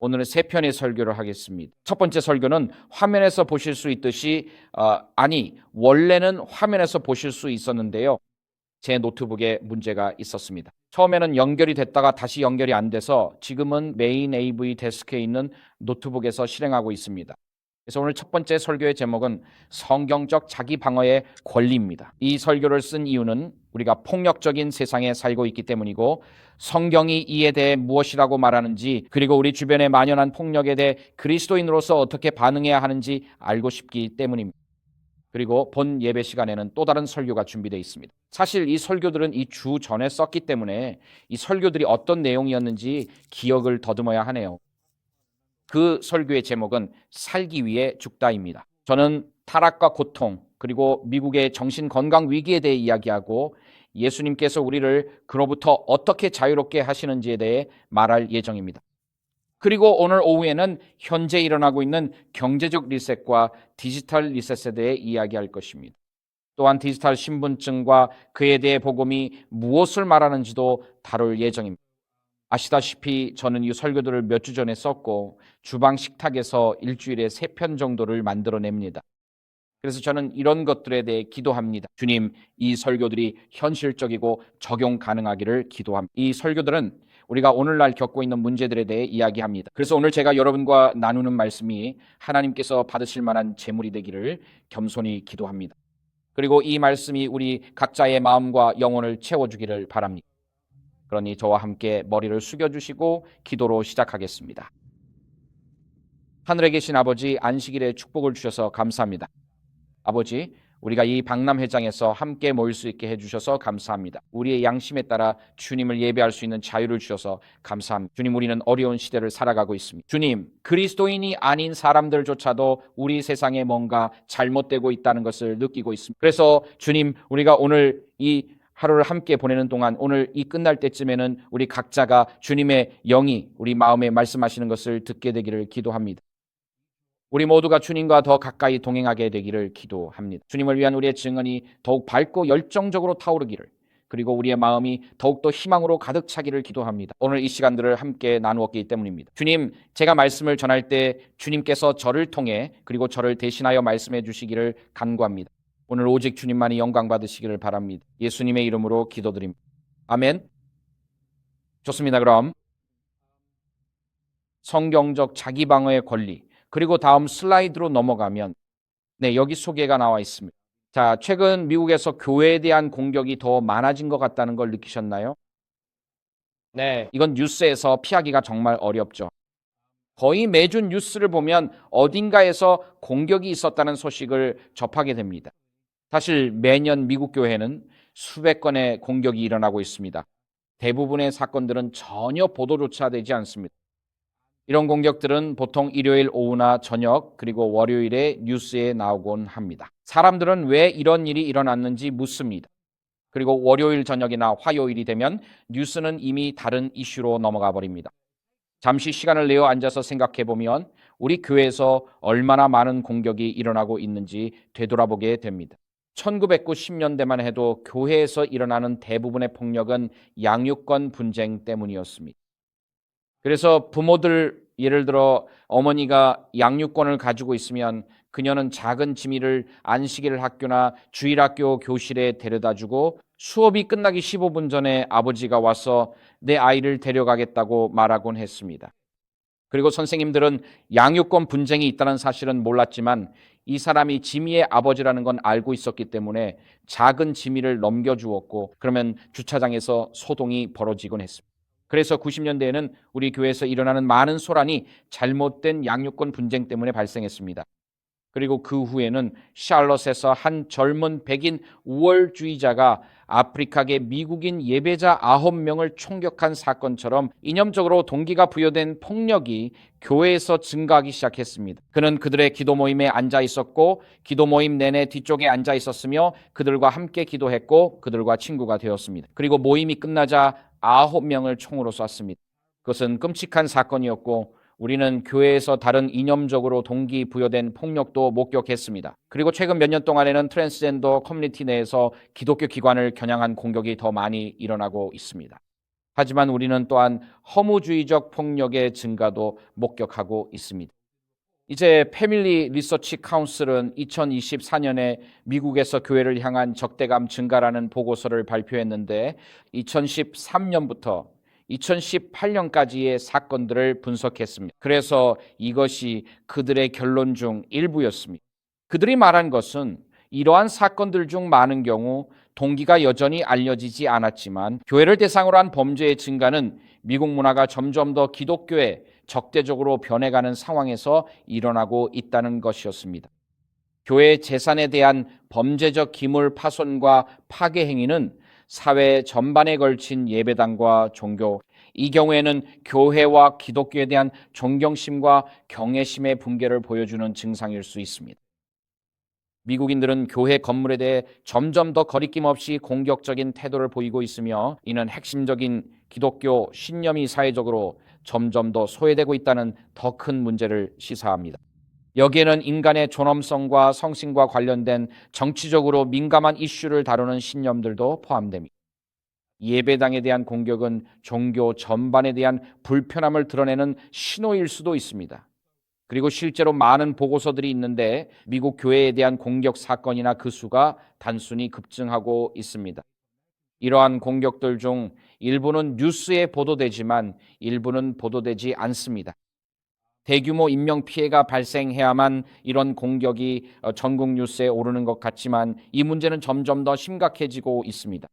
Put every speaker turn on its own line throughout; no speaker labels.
오늘은 세 편의 설교를 하겠습니다. 첫 번째 설교는 화면에서 보실 수 있듯이 원래는 화면에서 보실 수 있었는데요. 제 노트북에 문제가 있었습니다. 처음에는 연결이 됐다가 다시 연결이 안 돼서 지금은 메인 AV 데스크에 있는 노트북에서 실행하고 있습니다. 그래서 오늘 첫 번째 설교의 제목은 성경적 자기 방어의 권리입니다. 이 설교를 쓴 이유는 우리가 폭력적인 세상에 살고 있기 때문이고, 성경이 이에 대해 무엇이라고 말하는지, 그리고 우리 주변에 만연한 폭력에 대해 그리스도인으로서 어떻게 반응해야 하는지 알고 싶기 때문입니다. 그리고 본 예배 시간에는 또 다른 설교가 준비되어 있습니다. 사실 이 설교들은 이 주 전에 썼기 때문에 이 설교들이 어떤 내용이었는지 기억을 더듬어야 하네요. 그 설교의 제목은 살기 위해 죽다입니다. 저는 타락과 고통, 그리고 미국의 정신건강 위기에 대해 이야기하고, 예수님께서 우리를 그로부터 어떻게 자유롭게 하시는지에 대해 말할 예정입니다. 그리고 오늘 오후에는 현재 일어나고 있는 경제적 리셋과 디지털 리셋에 대해 이야기할 것입니다. 또한 디지털 신분증과 그에 대해 복음이 무엇을 말하는지도 다룰 예정입니다. 아시다시피 저는 이 설교들을 몇 주 전에 썼고 주방 식탁에서 일주일에 3편 정도를 만들어냅니다. 그래서 저는 이런 것들에 대해 기도합니다. 주님, 이 설교들이 현실적이고 적용 가능하기를 기도합니다. 이 설교들은 우리가 오늘날 겪고 있는 문제들에 대해 이야기합니다. 그래서 오늘 제가 여러분과 나누는 말씀이 하나님께서 받으실 만한 제물이 되기를 겸손히 기도합니다. 그리고 이 말씀이 우리 각자의 마음과 영혼을 채워주기를 바랍니다. 그러니 저와 함께 머리를 숙여주시고 기도로 시작하겠습니다. 하늘에 계신 아버지, 안식일에 축복을 주셔서 감사합니다. 아버지, 우리가 이 박람회장에서 함께 모일 수 있게 해주셔서 감사합니다. 우리의 양심에 따라 주님을 예배할 수 있는 자유를 주셔서 감사합니다. 주님, 우리는 어려운 시대를 살아가고 있습니다. 주님, 그리스도인이 아닌 사람들조차도 우리 세상에 뭔가 잘못되고 있다는 것을 느끼고 있습니다. 그래서 주님, 우리가 오늘 이 하루를 함께 보내는 동안, 오늘 이 끝날 때쯤에는 우리 각자가 주님의 영이 우리 마음에 말씀하시는 것을 듣게 되기를 기도합니다. 우리 모두가 주님과 더 가까이 동행하게 되기를 기도합니다. 주님을 위한 우리의 증언이 더욱 밝고 열정적으로 타오르기를, 그리고 우리의 마음이 더욱더 희망으로 가득 차기를 기도합니다. 오늘 이 시간들을 함께 나누었기 때문입니다. 주님, 제가 말씀을 전할 때 주님께서 저를 통해 그리고 저를 대신하여 말씀해 주시기를 간구합니다. 오늘 오직 주님만이 영광 받으시기를 바랍니다. 예수님의 이름으로 기도드립니다. 아멘. 좋습니다. 그럼 성경적 자기 방어의 권리, 그리고 다음 슬라이드로 넘어가면 여기 소개가 나와 있습니다. 자, 최근 미국에서 교회에 대한 공격이 더 많아진 것 같다는 걸 느끼셨나요? 네, 이건 뉴스에서 피하기가 정말 어렵죠. 거의 매주 뉴스를 보면 어딘가에서 공격이 있었다는 소식을 접하게 됩니다. 사실 매년 미국 교회는 수백 건의 공격이 일어나고 있습니다. 대부분의 사건들은 전혀 보도조차 되지 않습니다. 이런 공격들은 보통 일요일 오후나 저녁, 그리고 월요일에 뉴스에 나오곤 합니다. 사람들은 왜 이런 일이 일어났는지 묻습니다. 그리고 월요일 저녁이나 화요일이 되면 뉴스는 이미 다른 이슈로 넘어가 버립니다. 잠시 시간을 내어 앉아서 생각해 보면 우리 교회에서 얼마나 많은 공격이 일어나고 있는지 되돌아보게 됩니다. 1990년대만 해도 교회에서 일어나는 대부분의 폭력은 양육권 분쟁 때문이었습니다. 그래서 부모들, 예를 들어 어머니가 양육권을 가지고 있으면 그녀는 작은 지미를 안식일 학교나 주일학교 교실에 데려다주고 수업이 끝나기 15분 전에 아버지가 와서 내 아이를 데려가겠다고 말하곤 했습니다. 그리고 선생님들은 양육권 분쟁이 있다는 사실은 몰랐지만 이 사람이 지미의 아버지라는 건 알고 있었기 때문에 작은 지미를 넘겨주었고, 그러면 주차장에서 소동이 벌어지곤 했습니다. 그래서 90년대에는 우리 교회에서 일어나는 많은 소란이 잘못된 양육권 분쟁 때문에 발생했습니다. 그리고 그 후에는 샬럿에서 한 젊은 백인 우월주의자가 아프리카계 미국인 예배자 9명을 총격한 사건처럼 이념적으로 동기가 부여된 폭력이 교회에서 증가하기 시작했습니다. 그는 그들의 기도 모임에 앉아 있었고, 기도 모임 내내 뒤쪽에 앉아 있었으며 그들과 함께 기도했고 그들과 친구가 되었습니다. 그리고 모임이 끝나자 9명을 총으로 쐈습니다. 그것은 끔찍한 사건이었고 우리는 교회에서 다른 이념적으로 동기부여된 폭력도 목격했습니다. 그리고 최근 몇 년 동안에는 트랜스젠더 커뮤니티 내에서 기독교 기관을 겨냥한 공격이 더 많이 일어나고 있습니다. 하지만 우리는 또한 허무주의적 폭력의 증가도 목격하고 있습니다. 이제 패밀리 리서치 카운슬은 2024년에 미국에서 교회를 향한 적대감 증가라는 보고서를 발표했는데 2013년부터 2018년까지의 사건들을 분석했습니다. 그래서 이것이 그들의 결론 중 일부였습니다. 그들이 말한 것은 이러한 사건들 중 많은 경우 동기가 여전히 알려지지 않았지만 교회를 대상으로 한 범죄의 증가는 미국 문화가 점점 더 기독교에 적대적으로 변해가는 상황에서 일어나고 있다는 것이었습니다. 교회 재산에 대한 범죄적 기물 파손과 파괴 행위는 사회 전반에 걸친 예배당과 종교, 이 경우에는 교회와 기독교에 대한 존경심과 경외심의 붕괴를 보여주는 증상일 수 있습니다. 미국인들은 교회 건물에 대해 점점 더 거리낌 없이 공격적인 태도를 보이고 있으며 이는 핵심적인 기독교 신념이 사회적으로 점점 더 소외되고 있다는 더 큰 문제를 시사합니다. 여기에는 인간의 존엄성과 성신과 관련된 정치적으로 민감한 이슈를 다루는 신념들도 포함됩니다. 예배당에 대한 공격은 종교 전반에 대한 불편함을 드러내는 신호일 수도 있습니다. 그리고 실제로 많은 보고서들이 있는데 미국 교회에 대한 공격 사건이나 그 수가 단순히 급증하고 있습니다. 이러한 공격들 중 일부는 뉴스에 보도되지만 일부는 보도되지 않습니다. 대규모 인명피해가 발생해야만 이런 공격이 전국 뉴스에 오르는 것 같지만 이 문제는 점점 더 심각해지고 있습니다.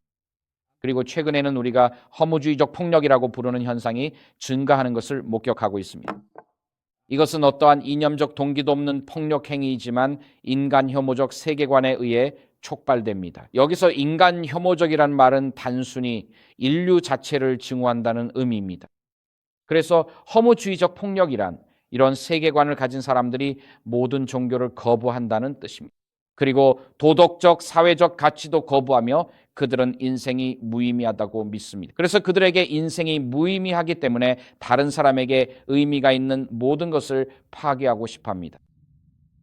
그리고 최근에는 우리가 허무주의적 폭력이라고 부르는 현상이 증가하는 것을 목격하고 있습니다. 이것은 어떠한 이념적 동기도 없는 폭력 행위이지만 인간 혐오적 세계관에 의해 촉발됩니다. 여기서 인간 혐오적이란 말은 단순히 인류 자체를 증오한다는 의미입니다. 그래서 허무주의적 폭력이란 이런 세계관을 가진 사람들이 모든 종교를 거부한다는 뜻입니다. 그리고 도덕적, 사회적 가치도 거부하며 그들은 인생이 무의미하다고 믿습니다. 그래서 그들에게 인생이 무의미하기 때문에 다른 사람에게 의미가 있는 모든 것을 파괴하고 싶어 합니다.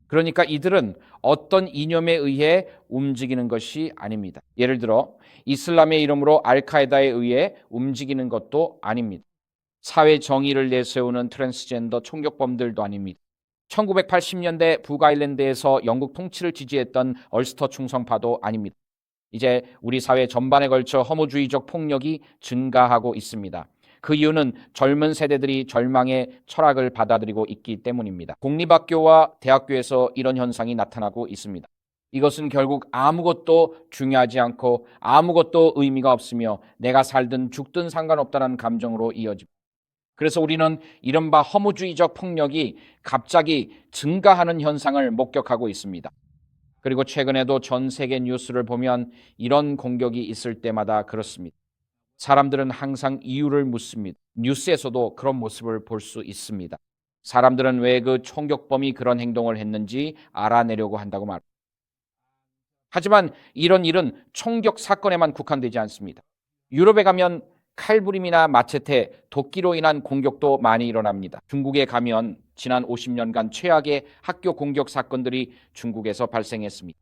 그러니까 이들은 어떤 이념에 의해 움직이는 것이 아닙니다. 예를 들어 이슬람의 이름으로 알카에다에 의해 움직이는 것도 아닙니다. 사회 정의를 내세우는 트랜스젠더 총격범들도 아닙니다. 1980년대 북아일랜드에서 영국 통치를 지지했던 얼스터 충성파도 아닙니다. 이제 우리 사회 전반에 걸쳐 허무주의적 폭력이 증가하고 있습니다. 그 이유는 젊은 세대들이 절망의 철학을 받아들이고 있기 때문입니다. 공립학교와 대학교에서 이런 현상이 나타나고 있습니다. 이것은 결국 아무것도 중요하지 않고 아무것도 의미가 없으며 내가 살든 죽든 상관없다는 감정으로 이어집니다. 그래서 우리는 이른바 허무주의적 폭력이 갑자기 증가하는 현상을 목격하고 있습니다. 그리고 최근에도 전 세계 뉴스를 보면 이런 공격이 있을 때마다 그렇습니다. 사람들은 항상 이유를 묻습니다. 뉴스에서도 그런 모습을 볼 수 있습니다. 사람들은 왜 그 총격범이 그런 행동을 했는지 알아내려고 한다고 말합니다. 하지만 이런 일은 총격 사건에만 국한되지 않습니다. 유럽에 가면 칼부림이나 마체테, 도끼로 인한 공격도 많이 일어납니다. 중국에 가면 지난 50년간 최악의 학교 공격 사건들이 중국에서 발생했습니다.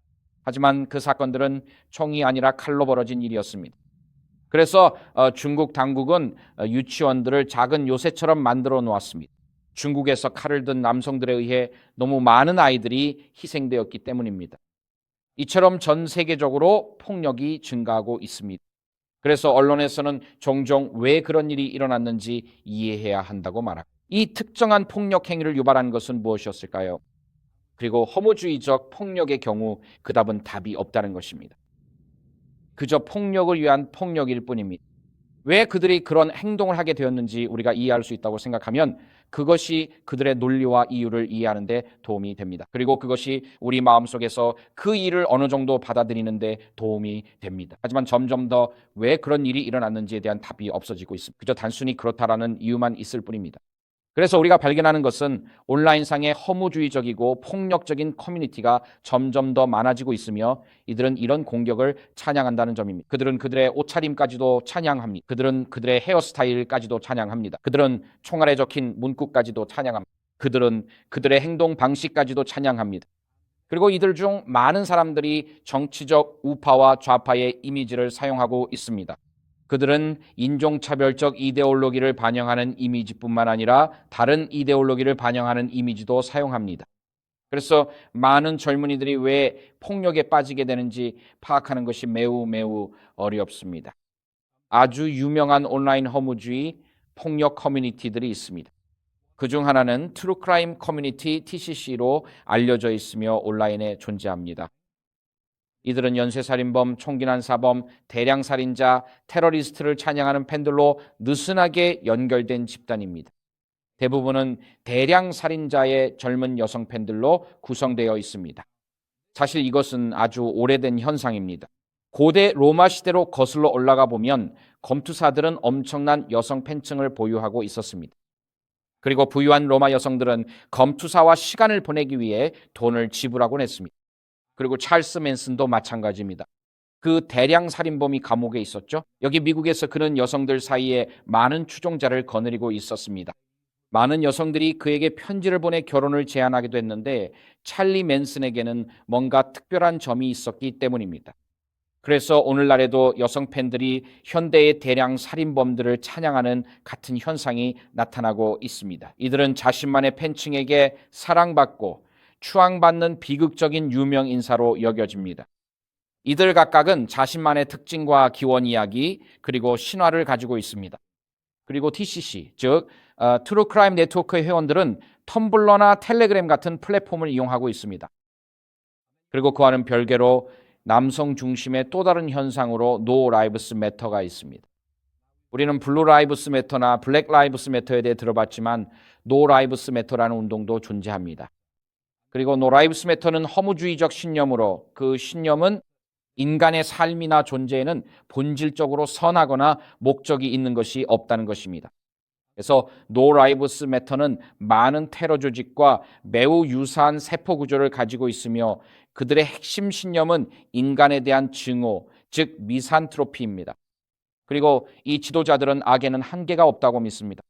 하지만 그 사건들은 총이 아니라 칼로 벌어진 일이었습니다. 그래서 중국 당국은 유치원들을 작은 요새처럼 만들어 놓았습니다. 중국에서 칼을 든 남성들에 의해 너무 많은 아이들이 희생되었기 때문입니다. 이처럼 전 세계적으로 폭력이 증가하고 있습니다. 그래서 언론에서는 종종 왜 그런 일이 일어났는지 이해해야 한다고 말합니다. 이 특정한 폭력 행위를 유발한 것은 무엇이었을까요? 그리고 허무주의적 폭력의 경우 그 답이 없다는 것입니다. 그저 폭력을 위한 폭력일 뿐입니다. 왜 그들이 그런 행동을 하게 되었는지 우리가 이해할 수 있다고 생각하면 그것이 그들의 논리와 이유를 이해하는 데 도움이 됩니다. 그리고 그것이 우리 마음속에서 그 일을 어느 정도 받아들이는 데 도움이 됩니다. 하지만 점점 더 왜 그런 일이 일어났는지에 대한 답이 없어지고 있습니다. 그저 단순히 그렇다라는 이유만 있을 뿐입니다. 그래서 우리가 발견하는 것은 온라인상의 허무주의적이고 폭력적인 커뮤니티가 점점 더 많아지고 있으며 이들은 이런 공격을 찬양한다는 점입니다. 그들은 그들의 옷차림까지도 찬양합니다. 그들은 그들의 헤어스타일까지도 찬양합니다. 그들은 총알에 적힌 문구까지도 찬양합니다. 그들은 그들의 행동 방식까지도 찬양합니다. 그리고 이들 중 많은 사람들이 정치적 우파와 좌파의 이미지를 사용하고 있습니다. 그들은 인종차별적 이데올로기를 반영하는 이미지뿐만 아니라 다른 이데올로기를 반영하는 이미지도 사용합니다. 그래서 많은 젊은이들이 왜 폭력에 빠지게 되는지 파악하는 것이 매우 어렵습니다. 아주 유명한 온라인 허무주의 폭력 커뮤니티들이 있습니다. 그중 하나는 트루크라임 커뮤니티 TCC로 알려져 있으며 온라인에 존재합니다. 이들은 연쇄살인범, 총기난사범, 대량살인자, 테러리스트를 찬양하는 팬들로 느슨하게 연결된 집단입니다. 대부분은 대량살인자의 젊은 여성 팬들로 구성되어 있습니다. 사실 이것은 아주 오래된 현상입니다. 고대 로마 시대로 거슬러 올라가 보면 검투사들은 엄청난 여성 팬층을 보유하고 있었습니다. 그리고 부유한 로마 여성들은 검투사와 시간을 보내기 위해 돈을 지불하곤 했습니다. 그리고 찰스 맨슨도 마찬가지입니다. 그 대량 살인범이 감옥에 있었죠. 여기 미국에서 그는 여성들 사이에 많은 추종자를 거느리고 있었습니다. 많은 여성들이 그에게 편지를 보내 결혼을 제안하기도 했는데 찰리 맨슨에게는 뭔가 특별한 점이 있었기 때문입니다. 그래서 오늘날에도 여성 팬들이 현대의 대량 살인범들을 찬양하는 같은 현상이 나타나고 있습니다. 이들은 자신만의 팬층에게 사랑받고 추앙받는 비극적인 유명 인사로 여겨집니다. 이들 각각은 자신만의 특징과 기원 이야기 그리고 신화를 가지고 있습니다. 그리고 TCC, 즉 트루 크라임 네트워크의 회원들은 텀블러나 텔레그램 같은 플랫폼을 이용하고 있습니다. 그리고 그와는 별개로 남성 중심의 또 다른 현상으로 No Lives Matter가 있습니다. 우리는 블루 라이브스 매터나 블랙 라이브스 매터에 대해 들어봤지만 노 라이브스 매터라는 운동도 존재합니다. 그리고 노 라이브스 매터는 허무주의적 신념으로 그 신념은 인간의 삶이나 존재에는 본질적으로 선하거나 목적이 있는 것이 없다는 것입니다. 그래서 노 라이브스 매터는 많은 테러 조직과 매우 유사한 세포 구조를 가지고 있으며 그들의 핵심 신념은 인간에 대한 증오, 즉 미산트로피입니다. 그리고 이 지도자들은 악에는 한계가 없다고 믿습니다.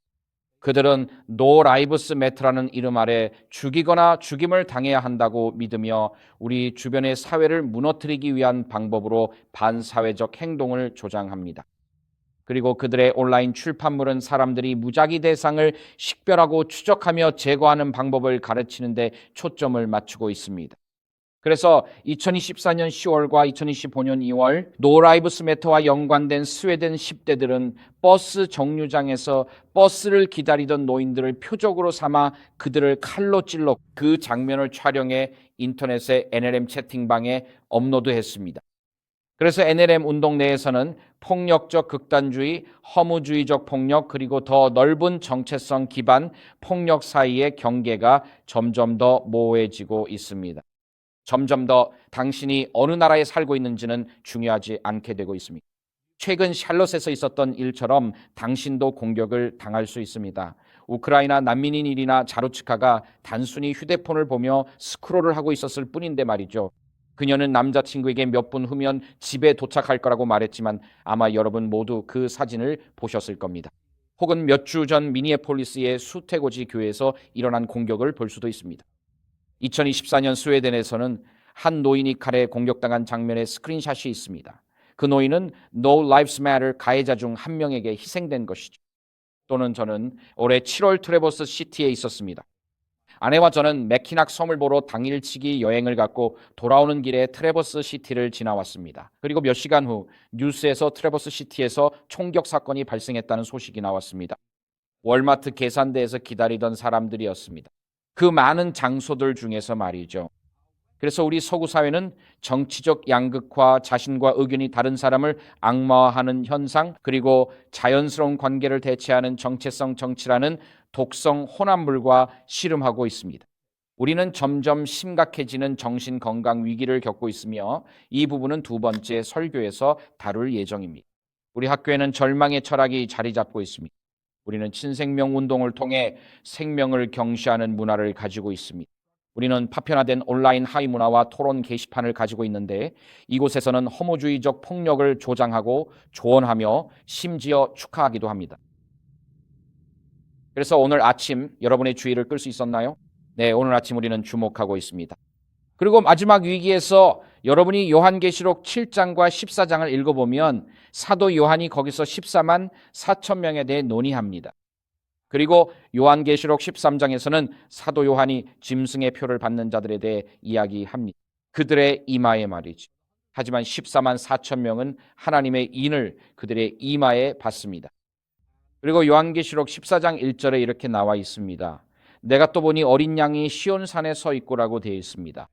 그들은 노 라이브스 매터라는 이름 아래 죽이거나 죽임을 당해야 한다고 믿으며 우리 주변의 사회를 무너뜨리기 위한 방법으로 반사회적 행동을 조장합니다. 그리고 그들의 온라인 출판물은 사람들이 무작위 대상을 식별하고 추적하며 제거하는 방법을 가르치는 데 초점을 맞추고 있습니다. 그래서 2024년 10월과 2025년 2월 노 라이브스 매터와 연관된 스웨덴 10대들은 버스 정류장에서 버스를 기다리던 노인들을 표적으로 삼아 그들을 칼로 찔러 그 장면을 촬영해 인터넷의 NLM 채팅방에 업로드했습니다. 그래서 NLM 운동 내에서는 폭력적 극단주의, 허무주의적 폭력 그리고 더 넓은 정체성 기반 폭력 사이의 경계가 점점 더 모호해지고 있습니다. 점점 더 당신이 어느 나라에 살고 있는지는 중요하지 않게 되고 있습니다. 최근 샬롯에서 있었던 일처럼 당신도 공격을 당할 수 있습니다. 우크라이나 난민인 일이나 자루치카가 단순히 휴대폰을 보며 스크롤을 하고 있었을 뿐인데 말이죠. 그녀는 남자친구에게 몇 분 후면 집에 도착할 거라고 말했지만 아마 여러분 모두 그 사진을 보셨을 겁니다. 혹은 몇 주 전 미니애폴리스의 수태고지 교회에서 일어난 공격을 볼 수도 있습니다. 2024년 스웨덴에서는 한 노인이 칼에 공격당한 장면의 스크린샷이 있습니다. 그 노인은 No Lives Matter 가해자 중 한 명에게 희생된 것이죠. 또는 저는 올해 7월 트래버스 시티에 있었습니다. 아내와 저는 맥키낙 섬을 보러 당일치기 여행을 갔고 돌아오는 길에 트래버스 시티를 지나왔습니다. 그리고 몇 시간 후 뉴스에서 트래버스 시티에서 총격 사건이 발생했다는 소식이 나왔습니다. 월마트 계산대에서 기다리던 사람들이었습니다. 그 많은 장소들 중에서 말이죠. 그래서 우리 서구 사회는 정치적 양극화, 자신과 의견이 다른 사람을 악마화하는 현상, 그리고 자연스러운 관계를 대체하는 정체성 정치라는 독성 혼합물과 씨름하고 있습니다. 우리는 점점 심각해지는 정신건강 위기를 겪고 있으며 이 부분은 두 번째 설교에서 다룰 예정입니다. 우리 학교에는 절망의 철학이 자리 잡고 있습니다. 우리는 친생명 운동을 통해 생명을 경시하는 문화를 가지고 있습니다. 우리는 파편화된 온라인 하위 문화와 토론 게시판을 가지고 있는데 이곳에서는 허무주의적 폭력을 조장하고 조언하며 심지어 축하하기도 합니다. 그래서 오늘 아침 여러분의 주의를 끌 수 있었나요? 네, 오늘 아침 우리는 주목하고 있습니다. 그리고 마지막 위기에서 여러분이 요한계시록 7장과 14장을 읽어보면 사도 요한이 거기서 14만 4천 명에 대해 논의합니다. 그리고 요한계시록 13장에서는 사도 요한이 짐승의 표를 받는 자들에 대해 이야기합니다. 그들의 이마에 말이죠. 하지만 14만 4천 명은 하나님의 인을 그들의 이마에 받습니다. 그리고 요한계시록 14장 1절에 이렇게 나와 있습니다. 내가 또 보니 어린 양이 시온산에 서 있고라고 되어 있습니다.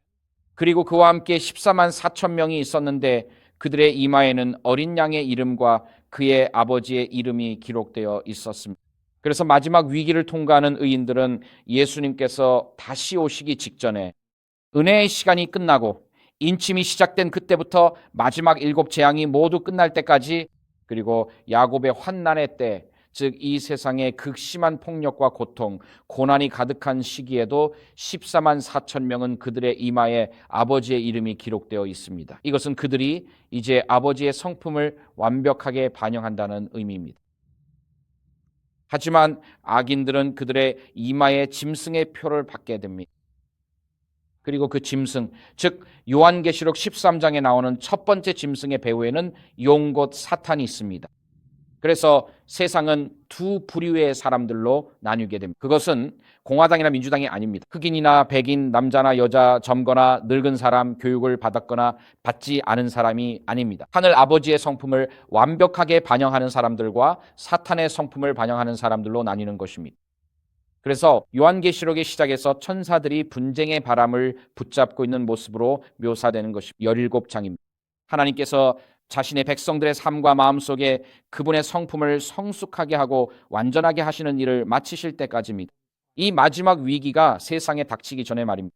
그리고 그와 함께 14만 4천 명이 있었는데 그들의 이마에는 어린 양의 이름과 그의 아버지의 이름이 기록되어 있었습니다. 그래서 마지막 위기를 통과하는 의인들은 예수님께서 다시 오시기 직전에 은혜의 시간이 끝나고 인침이 시작된 그때부터 마지막 7 재앙이 모두 끝날 때까지, 그리고 야곱의 환난의 때, 즉 이 세상의 극심한 폭력과 고통, 고난이 가득한 시기에도 14만 4천 명은 그들의 이마에 아버지의 이름이 기록되어 있습니다. 이것은 그들이 이제 아버지의 성품을 완벽하게 반영한다는 의미입니다. 하지만 악인들은 그들의 이마에 짐승의 표를 받게 됩니다. 그리고 그 짐승, 즉 요한계시록 13장에 나오는 첫 번째 짐승의 배후에는 용 곧 사탄이 있습니다. 그래서 세상은 두 부류의 사람들로 나뉘게 됩니다. 그것은 공화당이나 민주당이 아닙니다. 흑인이나 백인, 남자나 여자, 젊거나 늙은 사람, 교육을 받았거나 받지 않은 사람이 아닙니다. 하늘 아버지의 성품을 완벽하게 반영하는 사람들과 사탄의 성품을 반영하는 사람들로 나뉘는 것입니다. 그래서 요한계시록의 시작에서 천사들이 분쟁의 바람을 붙잡고 있는 모습으로 묘사되는 것이 17장입니다. 하나님께서 자신의 백성들의 삶과 마음 속에 그분의 성품을 성숙하게 하고 완전하게 하시는 일을 마치실 때까지입니다. 이 마지막 위기가 세상에 닥치기 전에 말입니다.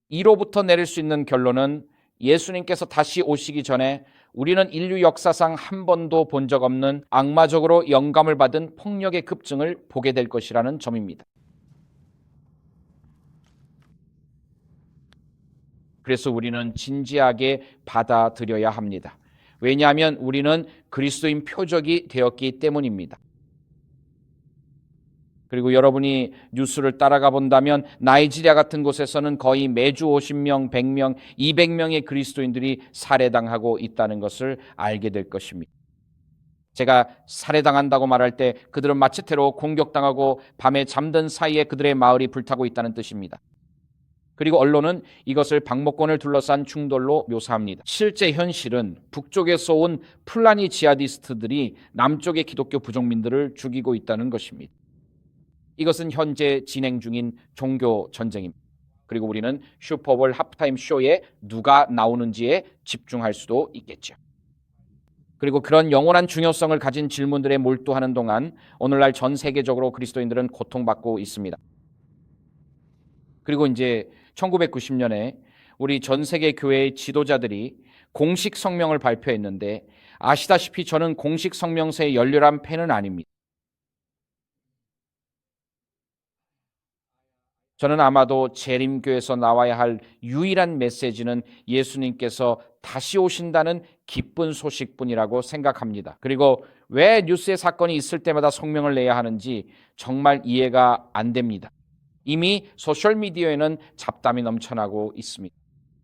이로부터 내릴 수 있는 결론은 예수님께서 다시 오시기 전에 우리는 인류 역사상 한 번도 본 적 없는 악마적으로 영감을 받은 폭력의 급증을 보게 될 것이라는 점입니다. 그래서 우리는 진지하게 받아들여야 합니다. 왜냐하면 우리는 그리스도인 표적이 되었기 때문입니다. 그리고 여러분이 뉴스를 따라가 본다면 나이지리아 같은 곳에서는 거의 매주 50명, 100명, 200명의 그리스도인들이 살해당하고 있다는 것을 알게 될 것입니다. 제가 살해당한다고 말할 때 그들은 마체테로 공격당하고 밤에 잠든 사이에 그들의 마을이 불타고 있다는 뜻입니다. 그리고 언론은 이것을 박목권을 둘러싼 충돌로 묘사합니다. 실제 현실은 북쪽에서 온 플라니 지하디스트들이 남쪽의 기독교 부족민들을 죽이고 있다는 것입니다. 이것은 현재 진행 중인 종교 전쟁입니다. 그리고 우리는 슈퍼볼 하프타임 쇼에 누가 나오는지에 집중할 수도 있겠죠. 그리고 그런 영원한 중요성을 가진 질문들에 몰두하는 동안 오늘날 전 세계적으로 그리스도인들은 고통받고 있습니다. 그리고 이제 1990년에 우리 전 세계 교회의 지도자들이 공식 성명을 발표했는데, 아시다시피 저는 공식 성명서의 열렬한 팬은 아닙니다. 저는 아마도 재림교에서 나와야 할 유일한 메시지는 예수님께서 다시 오신다는 기쁜 소식뿐이라고 생각합니다. 그리고 왜 뉴스의 사건이 있을 때마다 성명을 내야 하는지 정말 이해가 안 됩니다. 이미 소셜미디어에는 잡담이 넘쳐나고 있습니다.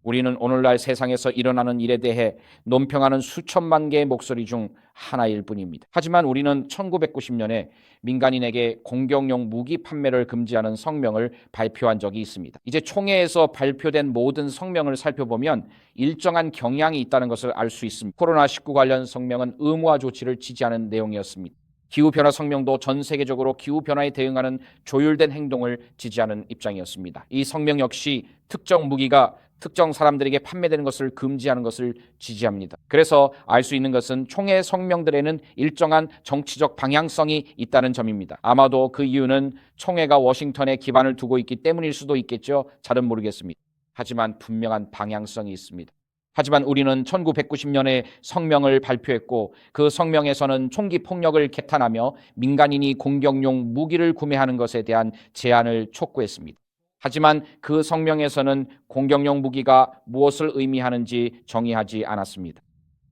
우리는 오늘날 세상에서 일어나는 일에 대해 논평하는 수천만 개의 목소리 중 하나일 뿐입니다. 하지만 우리는 1990년에 민간인에게 공격용 무기 판매를 금지하는 성명을 발표한 적이 있습니다. 이제 총회에서 발표된 모든 성명을 살펴보면 일정한 경향이 있다는 것을 알 수 있습니다. 코로나19 관련 성명은 의무화 조치를 지지하는 내용이었습니다. 기후변화 성명도 전 세계적으로 기후변화에 대응하는 조율된 행동을 지지하는 입장이었습니다. 이 성명 역시 특정 무기가 특정 사람들에게 판매되는 것을 금지하는 것을 지지합니다. 그래서 알 수 있는 것은 총회 성명들에는 일정한 정치적 방향성이 있다는 점입니다. 아마도 그 이유는 총회가 워싱턴에 기반을 두고 있기 때문일 수도 있겠죠. 잘은 모르겠습니다. 하지만 분명한 방향성이 있습니다. 하지만 우리는 1990년에 성명을 발표했고, 그 성명에서는 총기 폭력을 개탄하며 민간인이 공격용 무기를 구매하는 것에 대한 제한을 촉구했습니다. 하지만 그 성명에서는 공격용 무기가 무엇을 의미하는지 정의하지 않았습니다.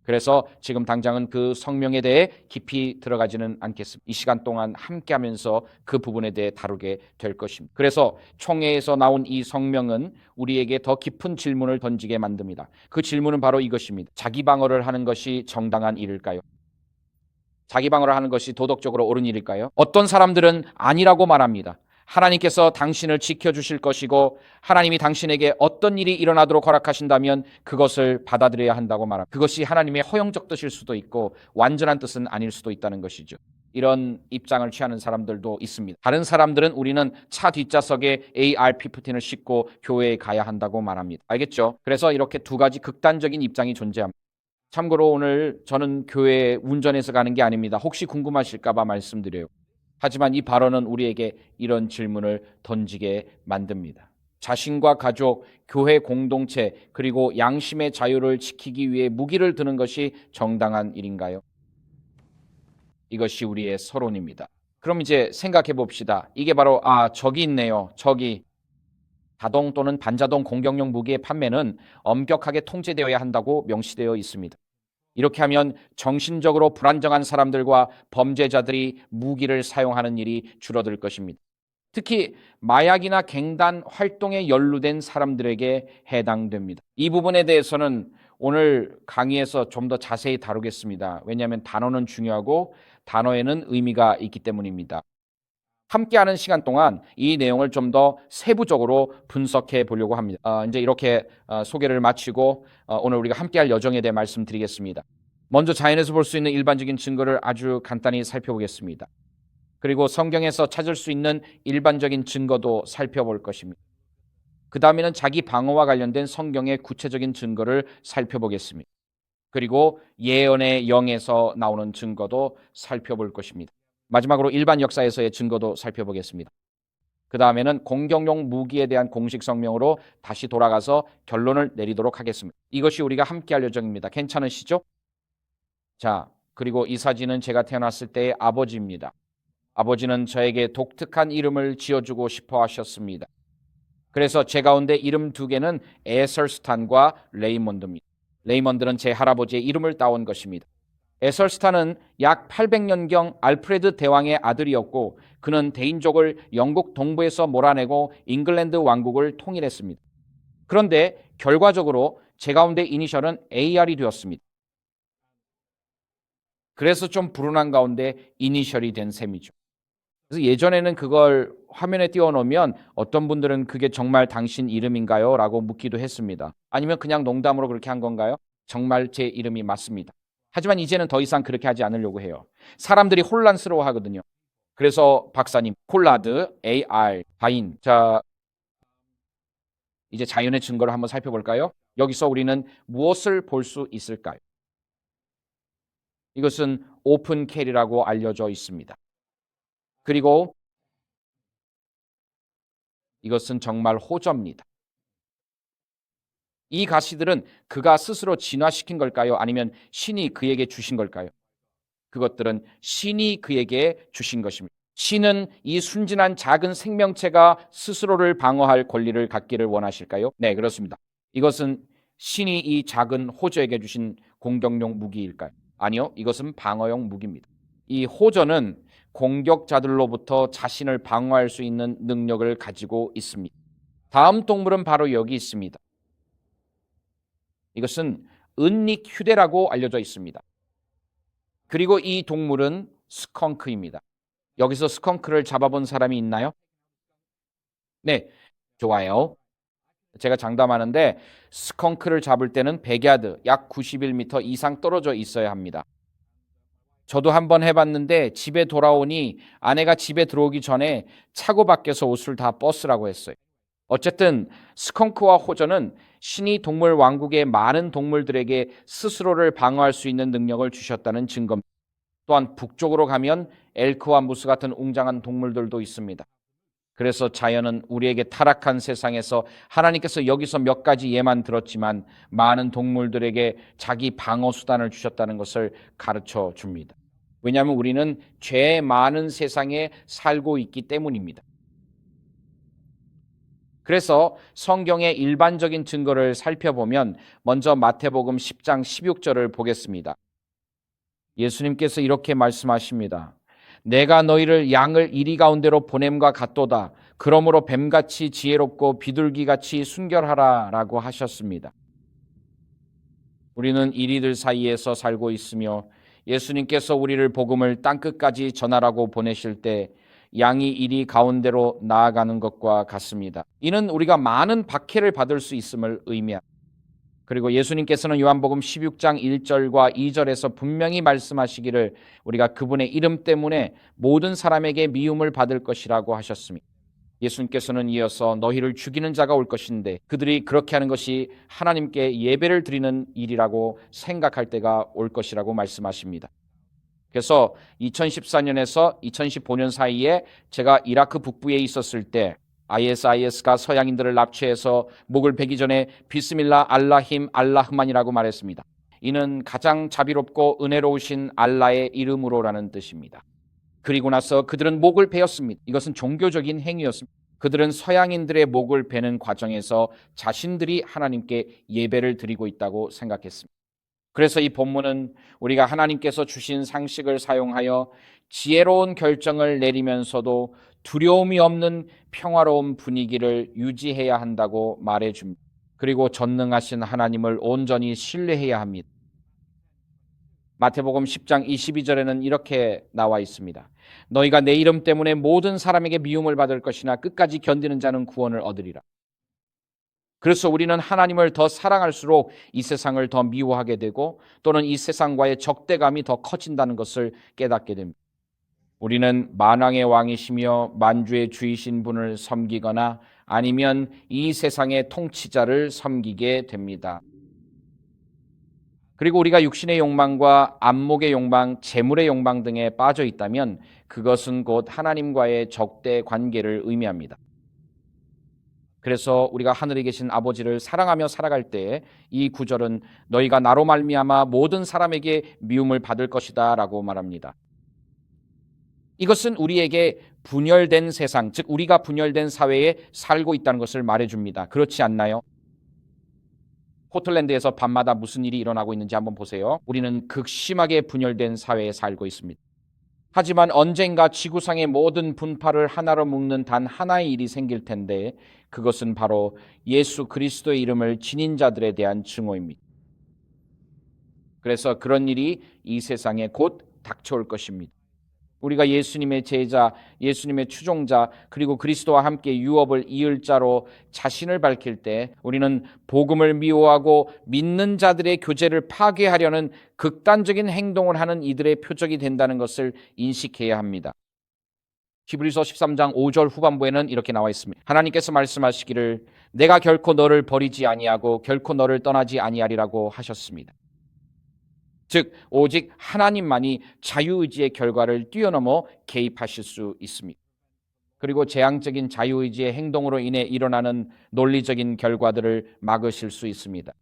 그래서 지금 당장은 그 성명에 대해 깊이 들어가지는 않겠습니다. 이 시간 동안 함께하면서 그 부분에 대해 다루게 될 것입니다. 그래서 총회에서 나온 이 성명은 우리에게 더 깊은 질문을 던지게 만듭니다. 그 질문은 바로 이것입니다. 자기 방어를 하는 것이 정당한 일일까요? 자기 방어를 하는 것이 도덕적으로 옳은 일일까요? 어떤 사람들은 아니라고 말합니다. 하나님께서 당신을 지켜주실 것이고 하나님이 당신에게 어떤 일이 일어나도록 허락하신다면 그것을 받아들여야 한다고 말합니다. 그것이 하나님의 허용적 뜻일 수도 있고 완전한 뜻은 아닐 수도 있다는 것이죠. 이런 입장을 취하는 사람들도 있습니다. 다른 사람들은 우리는 차 뒷좌석에 AR-15를 싣고 교회에 가야 한다고 말합니다. 알겠죠? 그래서 이렇게 두 가지 극단적인 입장이 존재합니다. 참고로 오늘 저는 교회 운전해서 가는 게 아닙니다. 혹시 궁금하실까 봐 말씀드려요. 하지만 이 발언은 우리에게 이런 질문을 던지게 만듭니다. 자신과 가족, 교회 공동체, 그리고 양심의 자유를 지키기 위해 무기를 드는 것이 정당한 일인가요? 이것이 우리의 서론입니다. 그럼 이제 생각해 봅시다. 이게 바로 저기 있네요. 저기 자동 또는 반자동 공격용 무기의 판매는 엄격하게 통제되어야 한다고 명시되어 있습니다. 이렇게 하면 정신적으로 불안정한 사람들과 범죄자들이 무기를 사용하는 일이 줄어들 것입니다. 특히 마약이나 갱단 활동에 연루된 사람들에게 해당됩니다. 이 부분에 대해서는 오늘 강의에서 좀 더 자세히 다루겠습니다. 왜냐하면 단어는 중요하고 단어에는 의미가 있기 때문입니다. 함께하는 시간 동안 이 내용을 좀 더 세부적으로 분석해 보려고 합니다. 이제 이렇게 소개를 마치고 오늘 우리가 함께할 여정에 대해 말씀드리겠습니다. 먼저 자연에서 볼 수 있는 일반적인 증거를 아주 간단히 살펴보겠습니다. 그리고 성경에서 찾을 수 있는 일반적인 증거도 살펴볼 것입니다. 그 다음에는 자기 방어와 관련된 성경의 구체적인 증거를 살펴보겠습니다. 그리고 예언의 영에서 나오는 증거도 살펴볼 것입니다. 마지막으로 일반 역사에서의 증거도 살펴보겠습니다. 그 다음에는 공격용 무기에 대한 공식 성명으로 다시 돌아가서 결론을 내리도록 하겠습니다. 이것이 우리가 함께할 예정입니다. 괜찮으시죠? 자, 그리고 이 사진은 제가 태어났을 때의 아버지입니다. 아버지는 저에게 독특한 이름을 지어주고 싶어 하셨습니다. 그래서 제 가운데 이름 두 개는 에설스탄과 레이몬드입니다. 레이몬드는 제 할아버지의 이름을 따온 것입니다. 에설스탄은 약 800년경 알프레드 대왕의 아들이었고 그는 대인족을 영국 동부에서 몰아내고 잉글랜드 왕국을 통일했습니다. 그런데 결과적으로 제 가운데 이니셜은 AR이 되었습니다. 그래서 좀 불운한 가운데 이니셜이 된 셈이죠. 그래서 예전에는 그걸 화면에 띄워놓으면 어떤 분들은 그게 정말 당신 이름인가요? 라고 묻기도 했습니다. 아니면 그냥 농담으로 그렇게 한 건가요? 정말 제 이름이 맞습니다. 하지만 이제는 더 이상 그렇게 하지 않으려고 해요. 사람들이 혼란스러워 하거든요. 그래서 박사님, 콜라드, AR, 바인. 자, 이제 자연의 증거를 한번 살펴볼까요? 여기서 우리는 무엇을 볼 수 있을까요? 이것은 오픈 캐리라고 알려져 있습니다. 그리고 이것은 정말 호저입니다. 이 가시들은 그가 스스로 진화시킨 걸까요? 아니면 신이 그에게 주신 걸까요? 그것들은 신이 그에게 주신 것입니다. 신은 이 순진한 작은 생명체가 스스로를 방어할 권리를 갖기를 원하실까요? 네, 그렇습니다. 이것은 신이 이 작은 호저에게 주신 공격용 무기일까요? 아니요, 이것은 방어용 무기입니다. 이 호저는 공격자들로부터 자신을 방어할 수 있는 능력을 가지고 있습니다. 다음 동물은 바로 여기 있습니다. 이것은 은닉 휴대라고 알려져 있습니다. 그리고 이 동물은 스컹크입니다. 여기서 스컹크를 잡아본 사람이 있나요? 네, 좋아요. 제가 장담하는데 스컹크를 잡을 때는 100야드, 약 91m 이상 떨어져 있어야 합니다. 저도 한번 해봤는데 집에 돌아오니 아내가 집에 들어오기 전에 차고 밖에서 옷을 다 벗으라고 했어요. 어쨌든 스컹크와 호저는 신이 동물 왕국의 많은 동물들에게 스스로를 방어할 수 있는 능력을 주셨다는 증거입니다. 또한 북쪽으로 가면 엘크와 무스 같은 웅장한 동물들도 있습니다. 그래서 자연은 우리에게 타락한 세상에서 하나님께서 여기서 몇 가지 예만 들었지만 많은 동물들에게 자기 방어 수단을 주셨다는 것을 가르쳐 줍니다. 왜냐하면 우리는 죄 많은 세상에 살고 있기 때문입니다. 그래서 성경의 일반적인 증거를 살펴보면 먼저 마태복음 10장 16절을 보겠습니다. 예수님께서 이렇게 말씀하십니다. 내가 너희를 양을 이리 가운데로 보냄과 같도다. 그러므로 뱀같이 지혜롭고 비둘기같이 순결하라 라고 하셨습니다. 우리는 이리들 사이에서 살고 있으며 예수님께서 우리를 복음을 땅끝까지 전하라고 보내실 때 양이 이리 가운데로 나아가는 것과 같습니다. 이는 우리가 많은 박해를 받을 수 있음을 의미합니다. 그리고 예수님께서는 요한복음 16장 1절과 2절에서 분명히 말씀하시기를 우리가 그분의 이름 때문에 모든 사람에게 미움을 받을 것이라고 하셨습니다. 예수님께서는 이어서 너희를 죽이는 자가 올 것인데 그들이 그렇게 하는 것이 하나님께 예배를 드리는 일이라고 생각할 때가 올 것이라고 말씀하십니다. 그래서 2014년에서 2015년 사이에 제가 이라크 북부에 있었을 때 ISIS가 서양인들을 납치해서 목을 베기 전에 비스밀라 알라힘 알라흐만이라고 말했습니다. 이는 가장 자비롭고 은혜로우신 알라의 이름으로라는 뜻입니다. 그리고 나서 그들은 목을 베었습니다. 이것은 종교적인 행위였습니다. 그들은 서양인들의 목을 베는 과정에서 자신들이 하나님께 예배를 드리고 있다고 생각했습니다. 그래서 이 본문은 우리가 하나님께서 주신 상식을 사용하여 지혜로운 결정을 내리면서도 두려움이 없는 평화로운 분위기를 유지해야 한다고 말해줍니다. 그리고 전능하신 하나님을 온전히 신뢰해야 합니다. 마태복음 10장 22절에는 이렇게 나와 있습니다. 너희가 내 이름 때문에 모든 사람에게 미움을 받을 것이나 끝까지 견디는 자는 구원을 얻으리라. 그래서 우리는 하나님을 더 사랑할수록 이 세상을 더 미워하게 되고 또는 이 세상과의 적대감이 더 커진다는 것을 깨닫게 됩니다. 우리는 만왕의 왕이시며 만주의 주이신 분을 섬기거나 아니면 이 세상의 통치자를 섬기게 됩니다. 그리고 우리가 육신의 욕망과 안목의 욕망, 재물의 욕망 등에 빠져 있다면 그것은 곧 하나님과의 적대 관계를 의미합니다. 그래서 우리가 하늘에 계신 아버지를 사랑하며 살아갈 때 이 구절은 너희가 나로 말미암아 모든 사람에게 미움을 받을 것이다 라고 말합니다. 이것은 우리에게 분열된 세상, 즉 우리가 분열된 사회에 살고 있다는 것을 말해줍니다. 그렇지 않나요? 포틀랜드에서 밤마다 무슨 일이 일어나고 있는지 한번 보세요. 우리는 극심하게 분열된 사회에 살고 있습니다. 하지만 언젠가 지구상의 모든 분파를 하나로 묶는 단 하나의 일이 생길 텐데 그것은 바로 예수 그리스도의 이름을 지닌 자들에 대한 증오입니다. 그래서 그런 일이 이 세상에 곧 닥쳐올 것입니다. 우리가 예수님의 제자, 예수님의 추종자, 그리고 그리스도와 함께 유업을 이을 자로 자신을 밝힐 때 우리는 복음을 미워하고 믿는 자들의 교제를 파괴하려는 극단적인 행동을 하는 이들의 표적이 된다는 것을 인식해야 합니다. 히브리서 13장 5절 후반부에는 이렇게 나와 있습니다. 하나님께서 말씀하시기를 내가 결코 너를 버리지 아니하고 결코 너를 떠나지 아니하리라고 하셨습니다. 즉 오직 하나님만이 자유의지의 결과를 뛰어넘어 개입하실 수 있습니다. 그리고 재앙적인 자유의지의 행동으로 인해 일어나는 논리적인 결과들을 막으실 수 있습니다.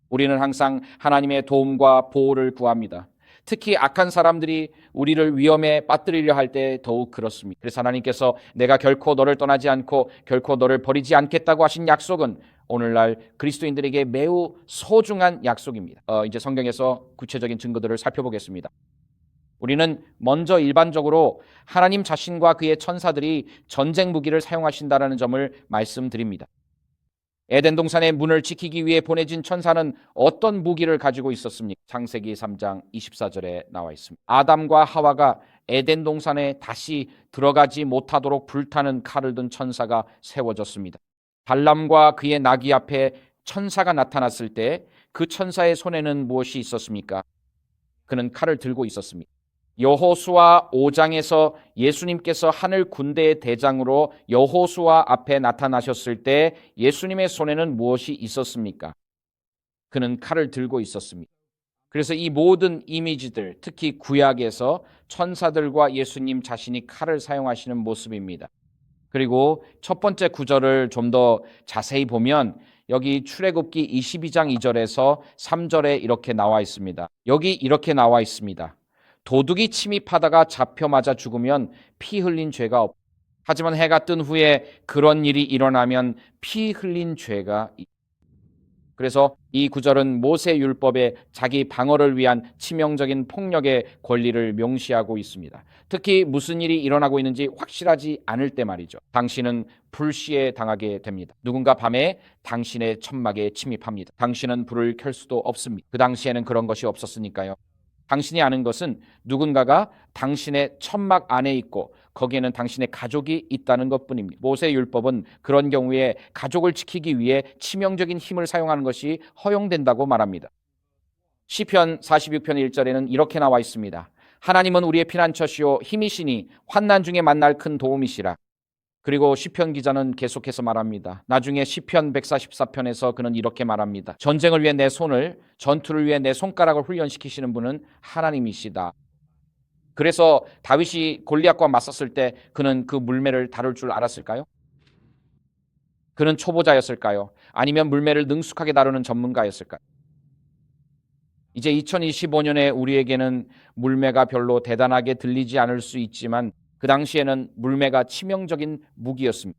우리는 항상 하나님의 도움과 보호를 구합니다. 특히 악한 사람들이 우리를 위험에 빠뜨리려 할 때 더욱 그렇습니다. 그래서 하나님께서 내가 결코 너를 떠나지 않고 결코 너를 버리지 않겠다고 하신 약속은 오늘날 그리스도인들에게 매우 소중한 약속입니다. 이제 성경에서 구체적인 증거들을 살펴보겠습니다. 우리는 먼저 일반적으로 하나님 자신과 그의 천사들이 전쟁 무기를 사용하신다는 점을 말씀드립니다. 에덴 동산의 문을 지키기 위해 보내진 천사는 어떤 무기를 가지고 있었습니까? 창세기 3장 24절에 나와 있습니다. 아담과 하와가 에덴 동산에 다시 들어가지 못하도록 불타는 칼을 든 천사가 세워졌습니다. 발람과 그의 나귀 앞에 천사가 나타났을 때 그 천사의 손에는 무엇이 있었습니까? 그는 칼을 들고 있었습니다. 여호수아 5장에서 예수님께서 하늘 군대의 대장으로 여호수아 앞에 나타나셨을 때 예수님의 손에는 무엇이 있었습니까? 그는 칼을 들고 있었습니다. 그래서 이 모든 이미지들, 특히 구약에서 천사들과 예수님 자신이 칼을 사용하시는 모습입니다. 그리고 첫 번째 구절을 좀 더 자세히 보면 여기 출애굽기 22장 2절에서 3절에 이렇게 나와 있습니다. 여기 이렇게 나와 있습니다. 도둑이 침입하다가 잡혀 맞아 죽으면 피 흘린 죄가 없고 하지만 해가 뜬 후에 그런 일이 일어나면 피 흘린 죄가 그래서 이 구절은 모세 율법에 자기 방어를 위한 치명적인 폭력의 권리를 명시하고 있습니다. 특히 무슨 일이 일어나고 있는지 확실하지 않을 때 말이죠. 당신은 불시에 당하게 됩니다. 누군가 밤에 당신의 천막에 침입합니다. 당신은 불을 켤 수도 없습니다. 그 당시에는 그런 것이 없었으니까요. 당신이 아는 것은 누군가가 당신의 천막 안에 있고 거기에는 당신의 가족이 있다는 것뿐입니다. 모세 율법은 그런 경우에 가족을 지키기 위해 치명적인 힘을 사용하는 것이 허용된다고 말합니다. 시편 46편 1절에는 이렇게 나와 있습니다. 하나님은 우리의 피난처시요 힘이시니 환난 중에 만날 큰 도움이시라. 그리고 시편 기자는 계속해서 말합니다. 나중에 시편 144편에서 그는 이렇게 말합니다. 전쟁을 위해 내 손을, 전투를 위해 내 손가락을 훈련시키시는 분은 하나님이시다. 그래서 다윗이 골리앗과 맞섰을 때 그는 그 물매를 다룰 줄 알았을까요? 그는 초보자였을까요? 아니면 물매를 능숙하게 다루는 전문가였을까요? 이제 2025년에 우리에게는 물매가 별로 대단하게 들리지 않을 수 있지만 그 당시에는 물매가 치명적인 무기였습니다.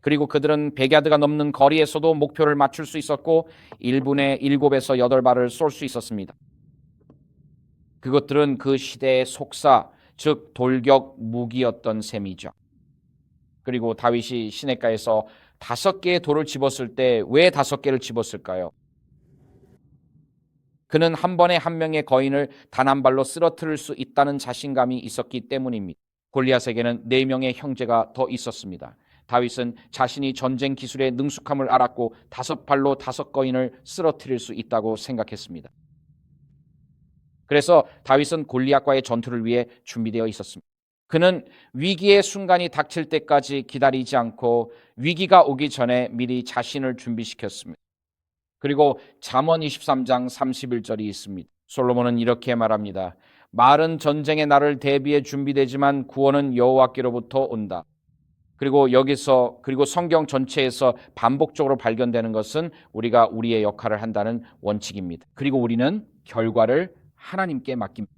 그리고 그들은 100야드가 넘는 거리에서도 목표를 맞출 수 있었고 1분에 7에서 8발을 쏠 수 있었습니다. 그것들은 그 시대의 속사, 즉 돌격 무기였던 셈이죠. 그리고 다윗이 시냇가에서 5개의 돌을 집었을 때 왜 5개를 집었을까요? 그는 한 번에 한 명의 거인을 단 한 발로 쓰러뜨릴 수 있다는 자신감이 있었기 때문입니다. 골리앗에게는 4명의 형제가 더 있었습니다. 다윗은 자신이 전쟁 기술의 능숙함을 알았고 5발로 5거인을 쓰러뜨릴 수 있다고 생각했습니다. 그래서 다윗은 골리앗과의 전투를 위해 준비되어 있었습니다. 그는 위기의 순간이 닥칠 때까지 기다리지 않고 위기가 오기 전에 미리 자신을 준비시켰습니다. 그리고 잠언 23장 31절이 있습니다. 솔로몬은 이렇게 말합니다. 말은 전쟁의 날을 대비해 준비되지만 구원은 여호와께로부터 온다. 그리고 그리고 성경 전체에서 반복적으로 발견되는 것은 우리가 우리의 역할을 한다는 원칙입니다. 그리고 우리는 결과를 하나님께 맡깁니다.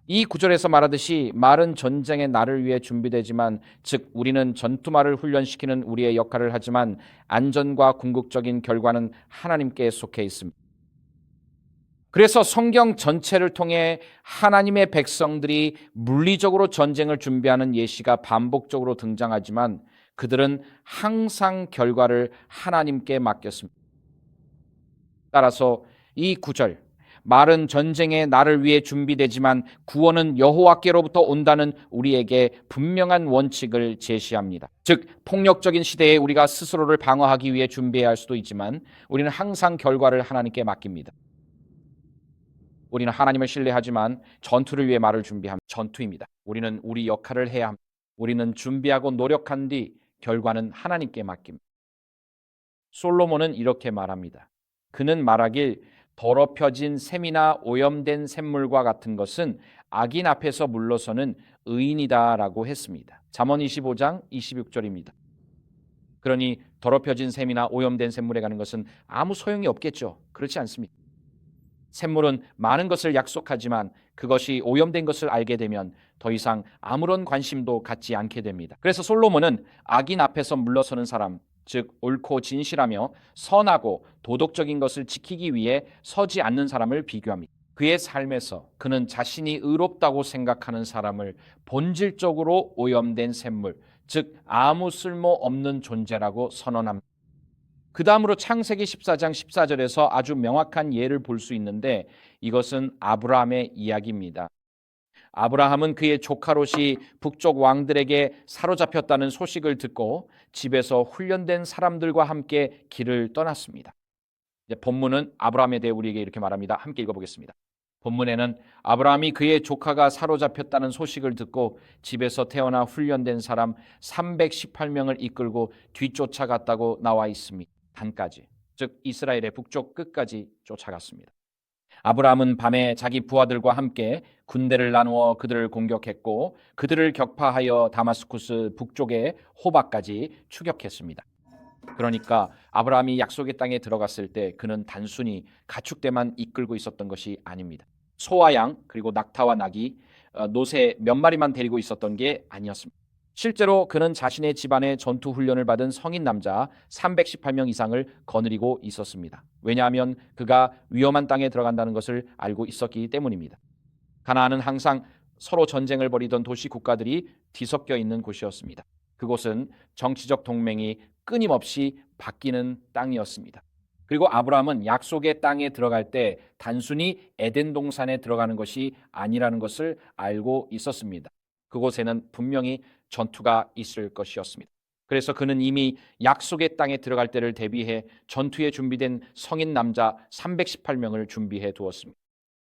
이 구절에서 말하듯이 말은 전쟁의 날을 위해 준비되지만 즉 우리는 전투말을 훈련시키는 우리의 역할을 하지만 안전과 궁극적인 결과는 하나님께 속해 있습니다. 그래서 성경 전체를 통해 하나님의 백성들이 물리적으로 전쟁을 준비하는 예시가 반복적으로 등장하지만 그들은 항상 결과를 하나님께 맡겼습니다. 따라서 이 구절 말은 전쟁의 날을 위해 준비되지만 구원은 여호와께로부터 온다는 우리에게 분명한 원칙을 제시합니다. 즉 폭력적인 시대에 우리가 스스로를 방어하기 위해 준비해야 할 수도 있지만 우리는 항상 결과를 하나님께 맡깁니다. 우리는 하나님을 신뢰하지만 전투를 위해 말을 준비합니다. 전투입니다. 우리는 우리 역할을 해야 합니다. 우리는 준비하고 노력한 뒤 결과는 하나님께 맡깁니다. 솔로몬은 이렇게 말합니다. 그는 말하길 더럽혀진 샘이나 오염된 샘물과 같은 것은 악인 앞에서 물러서는 의인이다라고 했습니다. 잠언 25장 26절입니다. 그러니 더럽혀진 샘이나 오염된 샘물에 가는 것은 아무 소용이 없겠죠. 그렇지 않습니까? 샘물은 많은 것을 약속하지만 그것이 오염된 것을 알게 되면 더 이상 아무런 관심도 갖지 않게 됩니다. 그래서 솔로몬은 악인 앞에서 물러서는 사람, 즉 옳고 진실하며 선하고 도덕적인 것을 지키기 위해 서지 않는 사람을 비교합니다. 그의 삶에서 그는 자신이 의롭다고 생각하는 사람을 본질적으로 오염된 샘물, 즉 아무 쓸모 없는 존재라고 선언합니다. 그 다음으로 창세기 14장 14절에서 아주 명확한 예를 볼 수 있는데 이것은 아브라함의 이야기입니다. 아브라함은 그의 조카 롯이 북쪽 왕들에게 사로잡혔다는 소식을 듣고 집에서 훈련된 사람들과 함께 길을 떠났습니다. 이제 본문은 아브라함에 대해 우리에게 이렇게 말합니다. 함께 읽어보겠습니다. 본문에는 아브라함이 그의 조카가 사로잡혔다는 소식을 듣고 집에서 태어나 훈련된 사람 318명을 이끌고 뒤쫓아갔다고 나와 있습니다. 단까지, 즉 이스라엘의 북쪽 끝까지 쫓아갔습니다. 아브라함은 밤에 자기 부하들과 함께 군대를 나누어 그들을 공격했고 그들을 격파하여 다마스쿠스 북쪽의 호바까지 추격했습니다. 그러니까 아브라함이 약속의 땅에 들어갔을 때 그는 단순히 가축대만 이끌고 있었던 것이 아닙니다. 소와 양 그리고 낙타와 나귀, 노새 몇 마리만 데리고 있었던 게 아니었습니다. 실제로 그는 자신의 집안에 전투 훈련을 받은 성인 남자 318명 이상을 거느리고 있었습니다. 왜냐하면 그가 위험한 땅에 들어간다는 것을 알고 있었기 때문입니다. 가나안은 항상 서로 전쟁을 벌이던 도시 국가들이 뒤섞여 있는 곳이었습니다. 그곳은 정치적 동맹이 끊임없이 바뀌는 땅이었습니다. 그리고 아브라함은 약속의 땅에 들어갈 때 단순히 에덴 동산에 들어가는 것이 아니라는 것을 알고 있었습니다. 그곳에는 분명히 전투가 있을 것이었습니다. 그래서 그는 이미 약속의 땅에 들어갈 때를 대비해 전투에 준비된 성인 남자 318명을 준비해 두었습니다.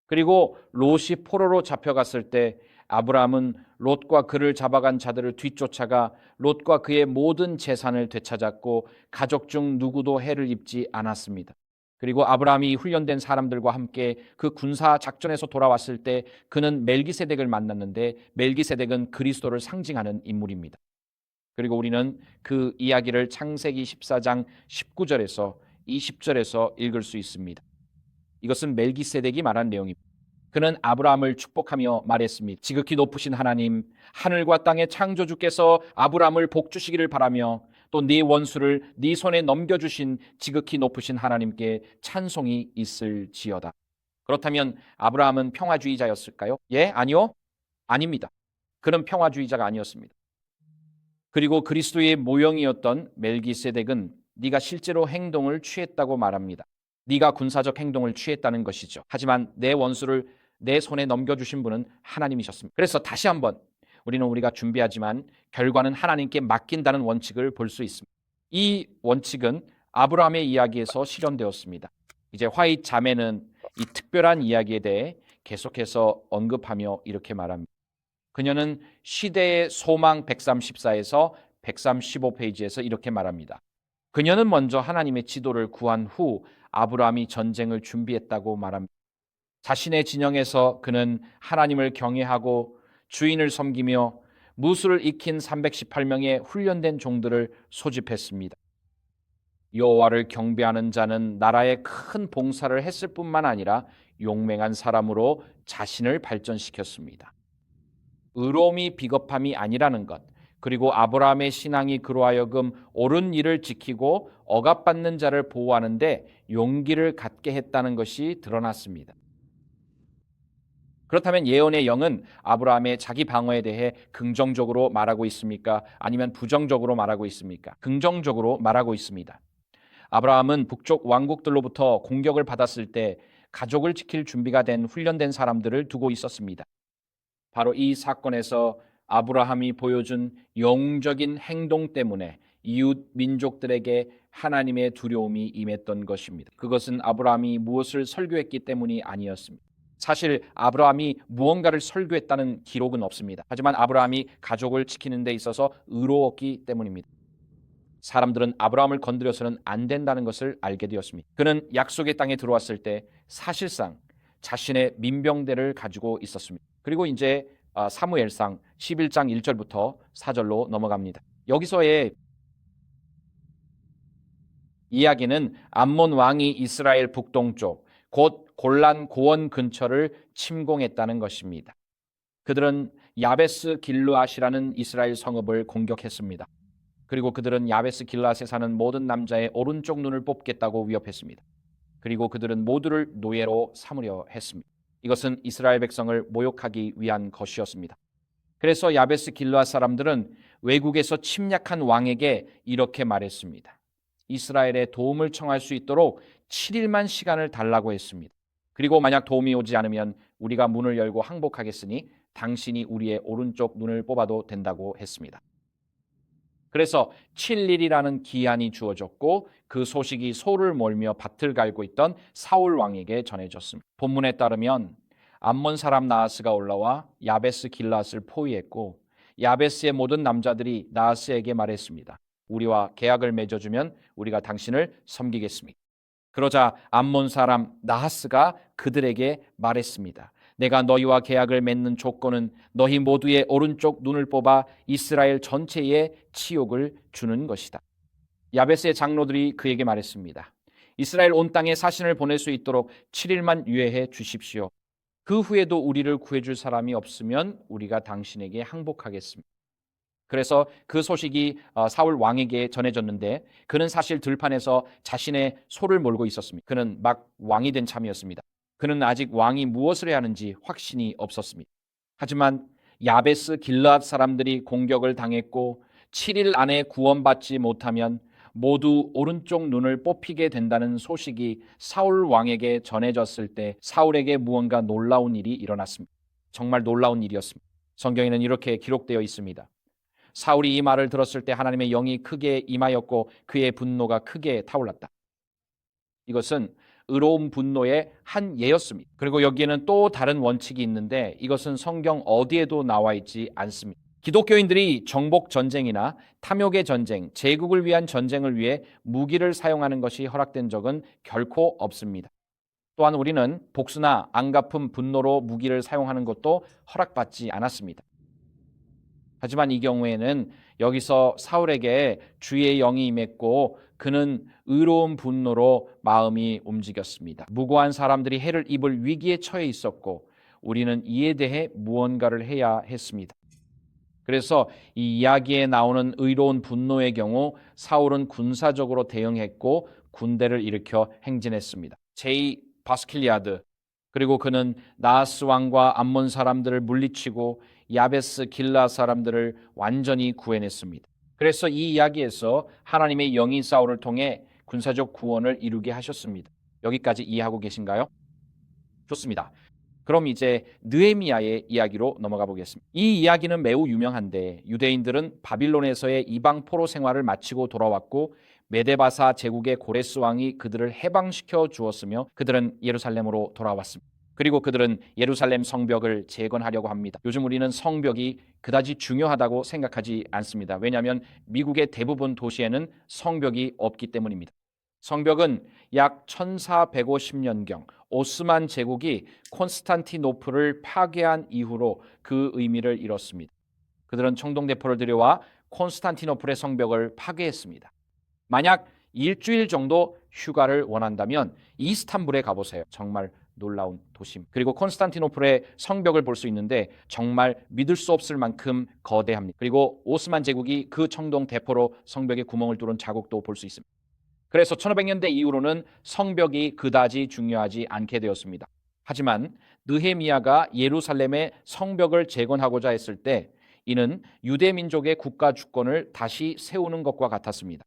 그리고 롯이 포로로 잡혀갔을 때 아브라함은 롯과 그를 잡아간 자들을 뒤쫓아가 롯과 그의 모든 재산을 되찾았고 가족 중 누구도 해를 입지 않았습니다. 그리고 아브라함이 훈련된 사람들과 함께 그 군사 작전에서 돌아왔을 때 그는 멜기세덱을 만났는데 멜기세덱은 그리스도를 상징하는 인물입니다. 그리고 우리는 그 이야기를 창세기 14장 19절에서 20절에서 읽을 수 있습니다. 이것은 멜기세덱이 말한 내용입니다. 그는 아브라함을 축복하며 말했습니다. 지극히 높으신 하나님, 하늘과 땅의 창조주께서 아브라함을 복주시기를 바라며 또 네 원수를 네 손에 넘겨주신 지극히 높으신 하나님께 찬송이 있을지어다. 그렇다면 아브라함은 평화주의자였을까요? 예? 아니요? 아닙니다. 그는 평화주의자가 아니었습니다. 그리고 그리스도의 모형이었던 멜기세덱은 네가 실제로 행동을 취했다고 말합니다. 네가 군사적 행동을 취했다는 것이죠. 하지만 내 원수를 내 손에 넘겨주신 분은 하나님이셨습니다. 그래서 다시 한번 우리가 준비하지만 결과는 하나님께 맡긴다는 원칙을 볼 수 있습니다. 이 원칙은 아브라함의 이야기에서 실현되었습니다. 이제 화이트 자매는 이 특별한 이야기에 대해 계속해서 언급하며 이렇게 말합니다. 그녀는 시대의 소망 134에서 135페이지에서 이렇게 말합니다. 그녀는 먼저 하나님의 지도를 구한 후 아브라함이 전쟁을 준비했다고 말합니다. 자신의 진영에서 그는 하나님을 경외하고 주인을 섬기며 무술을 익힌 318명의 훈련된 종들을 소집했습니다. 여호와를 경배하는 자는 나라에 큰 봉사를 했을 뿐만 아니라 용맹한 사람으로 자신을 발전시켰습니다. 의로움이 비겁함이 아니라는 것, 그리고 아브라함의 신앙이 그로 하여금 옳은 일을 지키고 억압받는 자를 보호하는데 용기를 갖게 했다는 것이 드러났습니다. 그렇다면 예언의 영은 아브라함의 자기 방어에 대해 긍정적으로 말하고 있습니까? 아니면 부정적으로 말하고 있습니까? 긍정적으로 말하고 있습니다. 아브라함은 북쪽 왕국들로부터 공격을 받았을 때 가족을 지킬 준비가 된 훈련된 사람들을 두고 있었습니다. 바로 이 사건에서 아브라함이 보여준 영웅적인 행동 때문에 이웃 민족들에게 하나님의 두려움이 임했던 것입니다. 그것은 아브라함이 무엇을 설교했기 때문이 아니었습니다. 사실 아브라함이 무언가를 설교했다는 기록은 없습니다. 하지만 아브라함이 가족을 지키는 데 있어서 의로웠기 때문입니다. 사람들은 아브라함을 건드려서는 안 된다는 것을 알게 되었습니다. 그는 약속의 땅에 들어왔을 때 사실상 자신의 민병대를 가지고 있었습니다. 그리고 이제 사무엘상 11장 1절부터 4절로 넘어갑니다. 여기서의 이야기는 암몬 왕이 이스라엘 북동쪽 곧 골란 고원 근처를 침공했다는 것입니다. 그들은 야베스 길르앗이라는 이스라엘 성읍을 공격했습니다. 그리고 그들은 야베스 길르앗에 사는 모든 남자의 오른쪽 눈을 뽑겠다고 위협했습니다. 그리고 그들은 모두를 노예로 삼으려 했습니다. 이것은 이스라엘 백성을 모욕하기 위한 것이었습니다. 그래서 야베스 길르앗 사람들은 외국에서 침략한 왕에게 이렇게 말했습니다. 이스라엘에 도움을 청할 수 있도록 7일만 시간을 달라고 했습니다. 그리고 만약 도움이 오지 않으면 우리가 문을 열고 항복하겠으니 당신이 우리의 오른쪽 눈을 뽑아도 된다고 했습니다. 그래서 7일이라는 기한이 주어졌고 그 소식이 소를 몰며 밭을 갈고 있던 사울 왕에게 전해졌습니다. 본문에 따르면 암몬 사람 나하스가 올라와 야베스 길르앗을 포위했고 야베스의 모든 남자들이 나하스에게 말했습니다. 우리와 계약을 맺어주면 우리가 당신을 섬기겠습니다. 그러자 암몬 사람 나하스가 그들에게 말했습니다. 내가 너희와 계약을 맺는 조건은 너희 모두의 오른쪽 눈을 뽑아 이스라엘 전체에 치욕을 주는 것이다. 야베스의 장로들이 그에게 말했습니다. 이스라엘 온 땅에 사신을 보낼 수 있도록 7일만 유예해 주십시오. 그 후에도 우리를 구해줄 사람이 없으면 우리가 당신에게 항복하겠습니다. 그래서 그 소식이 사울 왕에게 전해졌는데 그는 사실 들판에서 자신의 소를 몰고 있었습니다. 그는 막 왕이 된 참이었습니다. 그는 아직 왕이 무엇을 해야 하는지 확신이 없었습니다. 하지만 야베스 길르앗 사람들이 공격을 당했고 7일 안에 구원받지 못하면 모두 오른쪽 눈을 뽑히게 된다는 소식이 사울 왕에게 전해졌을 때 사울에게 무언가 놀라운 일이 일어났습니다. 정말 놀라운 일이었습니다. 성경에는 이렇게 기록되어 있습니다. 사울이 이 말을 들었을 때 하나님의 영이 크게 임하였고 그의 분노가 크게 타올랐다. 이것은 의로운 분노의 한 예였습니다. 그리고 여기에는 또 다른 원칙이 있는데 이것은 성경 어디에도 나와 있지 않습니다. 기독교인들이 정복 전쟁이나 탐욕의 전쟁, 제국을 위한 전쟁을 위해 무기를 사용하는 것이 허락된 적은 결코 없습니다. 또한 우리는 복수나 안갚은 분노로 무기를 사용하는 것도 허락받지 않았습니다. 하지만 이 경우에는 여기서 사울에게 주의 영이 임했고 그는 의로운 분노로 마음이 움직였습니다. 무고한 사람들이 해를 입을 위기에 처해 있었고 우리는 이에 대해 무언가를 해야 했습니다. 그래서 이 이야기에 나오는 의로운 분노의 경우 사울은 군사적으로 대응했고 군대를 일으켜 행진했습니다. 제2 바스킬리아드 그리고 그는 나하스 왕과 암몬 사람들을 물리치고 야베스 길라 사람들을 완전히 구해냈습니다. 그래서 이 이야기에서 하나님의 영이 사울을 통해 군사적 구원을 이루게 하셨습니다. 여기까지 이해하고 계신가요? 좋습니다. 그럼 이제 느헤미야의 이야기로 넘어가 보겠습니다. 이 이야기는 매우 유명한데 유대인들은 바빌론에서의 이방 포로 생활을 마치고 돌아왔고 메데바사 제국의 고레스 왕이 그들을 해방시켜 주었으며 그들은 예루살렘으로 돌아왔습니다. 그리고 그들은 예루살렘 성벽을 재건하려고 합니다. 요즘 우리는 성벽이 그다지 중요하다고 생각하지 않습니다. 왜냐하면 미국의 대부분 도시에는 성벽이 없기 때문입니다. 성벽은 약 1450년경 오스만 제국이 콘스탄티노플을 파괴한 이후로 그 의미를 잃었습니다. 그들은 청동대포를 들여와 콘스탄티노플의 성벽을 파괴했습니다. 만약 일주일 정도 휴가를 원한다면 이스탄불에 가보세요. 정말 놀라운 도시입니다. 그리고 콘스탄티노플의 성벽을 볼 수 있는데 정말 믿을 수 없을 만큼 거대합니다. 그리고 오스만 제국이 그 청동 대포로 성벽에 구멍을 뚫은 자국도 볼 수 있습니다. 그래서 1500년대 이후로는 성벽이 그다지 중요하지 않게 되었습니다. 하지만 느헤미야가 예루살렘의 성벽을 재건하고자 했을 때 이는 유대 민족의 국가 주권을 다시 세우는 것과 같았습니다.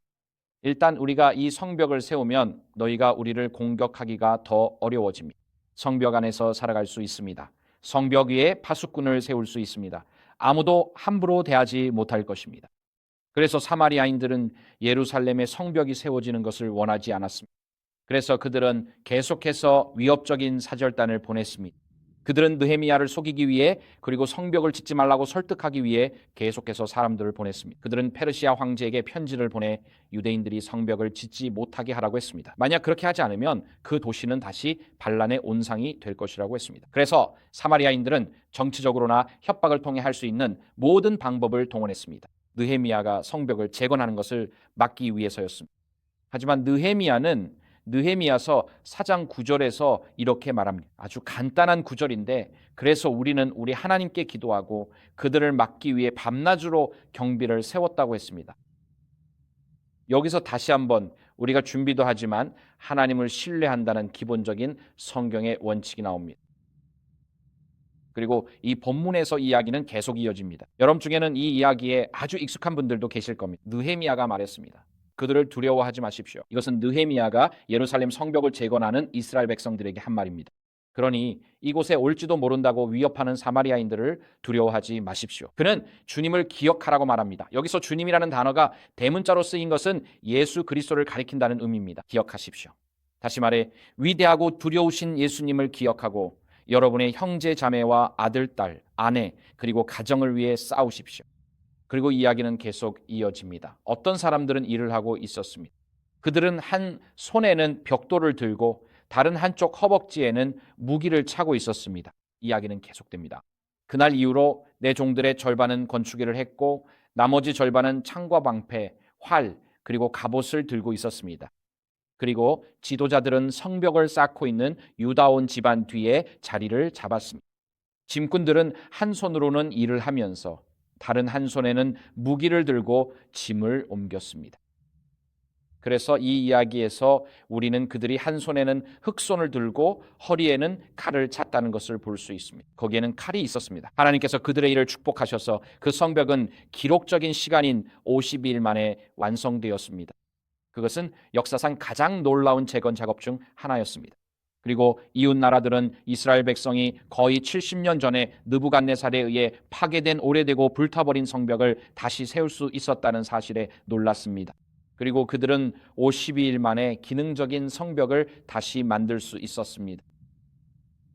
일단 우리가 이 성벽을 세우면 너희가 우리를 공격하기가 더 어려워집니다. 성벽 안에서 살아갈 수 있습니다. 성벽 위에 파수꾼을 세울 수 있습니다. 아무도 함부로 대하지 못할 것입니다. 그래서 사마리아인들은 예루살렘의 성벽이 세워지는 것을 원하지 않았습니다. 그래서 그들은 계속해서 위협적인 사절단을 보냈습니다. 그들은 느헤미야를 속이기 위해 그리고 성벽을 짓지 말라고 설득하기 위해 계속해서 사람들을 보냈습니다. 그들은 페르시아 황제에게 편지를 보내 유대인들이 성벽을 짓지 못하게 하라고 했습니다. 만약 그렇게 하지 않으면 그 도시는 다시 반란의 온상이 될 것이라고 했습니다. 그래서 사마리아인들은 정치적으로나 협박을 통해 할 수 있는 모든 방법을 동원했습니다. 느헤미야가 성벽을 재건하는 것을 막기 위해서였습니다. 하지만 느헤미야서 4장 9절에서 이렇게 말합니다. 아주 간단한 구절인데 그래서 우리는 우리 하나님께 기도하고 그들을 막기 위해 밤낮으로 경비를 세웠다고 했습니다. 여기서 다시 한번 우리가 준비도 하지만 하나님을 신뢰한다는 기본적인 성경의 원칙이 나옵니다. 그리고 이 본문에서 이야기는 계속 이어집니다. 여러분 중에는 이 이야기에 아주 익숙한 분들도 계실 겁니다. 느헤미야가 말했습니다. 그들을 두려워하지 마십시오. 이것은 느헤미야가 예루살렘 성벽을 재건하는 이스라엘 백성들에게 한 말입니다. 그러니 이곳에 올지도 모른다고 위협하는 사마리아인들을 두려워하지 마십시오. 그는 주님을 기억하라고 말합니다. 여기서 주님이라는 단어가 대문자로 쓰인 것은 예수 그리스도를 가리킨다는 의미입니다. 기억하십시오. 다시 말해 위대하고 두려우신 예수님을 기억하고 여러분의 형제 자매와 아들, 딸, 아내 그리고 가정을 위해 싸우십시오. 그리고 이야기는 계속 이어집니다. 어떤 사람들은 일을 하고 있었습니다. 그들은 한 손에는 벽돌을 들고 다른 한쪽 허벅지에는 무기를 차고 있었습니다. 이야기는 계속됩니다. 그날 이후로 내 종들의 절반은 건축일을 했고 나머지 절반은 창과 방패, 활 그리고 갑옷을 들고 있었습니다. 그리고 지도자들은 성벽을 쌓고 있는 유다온 집안 뒤에 자리를 잡았습니다. 짐꾼들은 한 손으로는 일을 하면서 다른 한 손에는 무기를 들고 짐을 옮겼습니다. 그래서 이 이야기에서 우리는 그들이 한 손에는 흑손을 들고 허리에는 칼을 찼다는 것을 볼 수 있습니다. 거기에는 칼이 있었습니다. 하나님께서 그들의 일을 축복하셔서 그 성벽은 기록적인 시간인 52일 만에 완성되었습니다. 그것은 역사상 가장 놀라운 재건 작업 중 하나였습니다. 그리고 이웃 나라들은 이스라엘 백성이 거의 70년 전에 느부갓네살에 의해 파괴된 오래되고 불타버린 성벽을 다시 세울 수 있었다는 사실에 놀랐습니다. 그리고 그들은 52일 만에 기능적인 성벽을 다시 만들 수 있었습니다.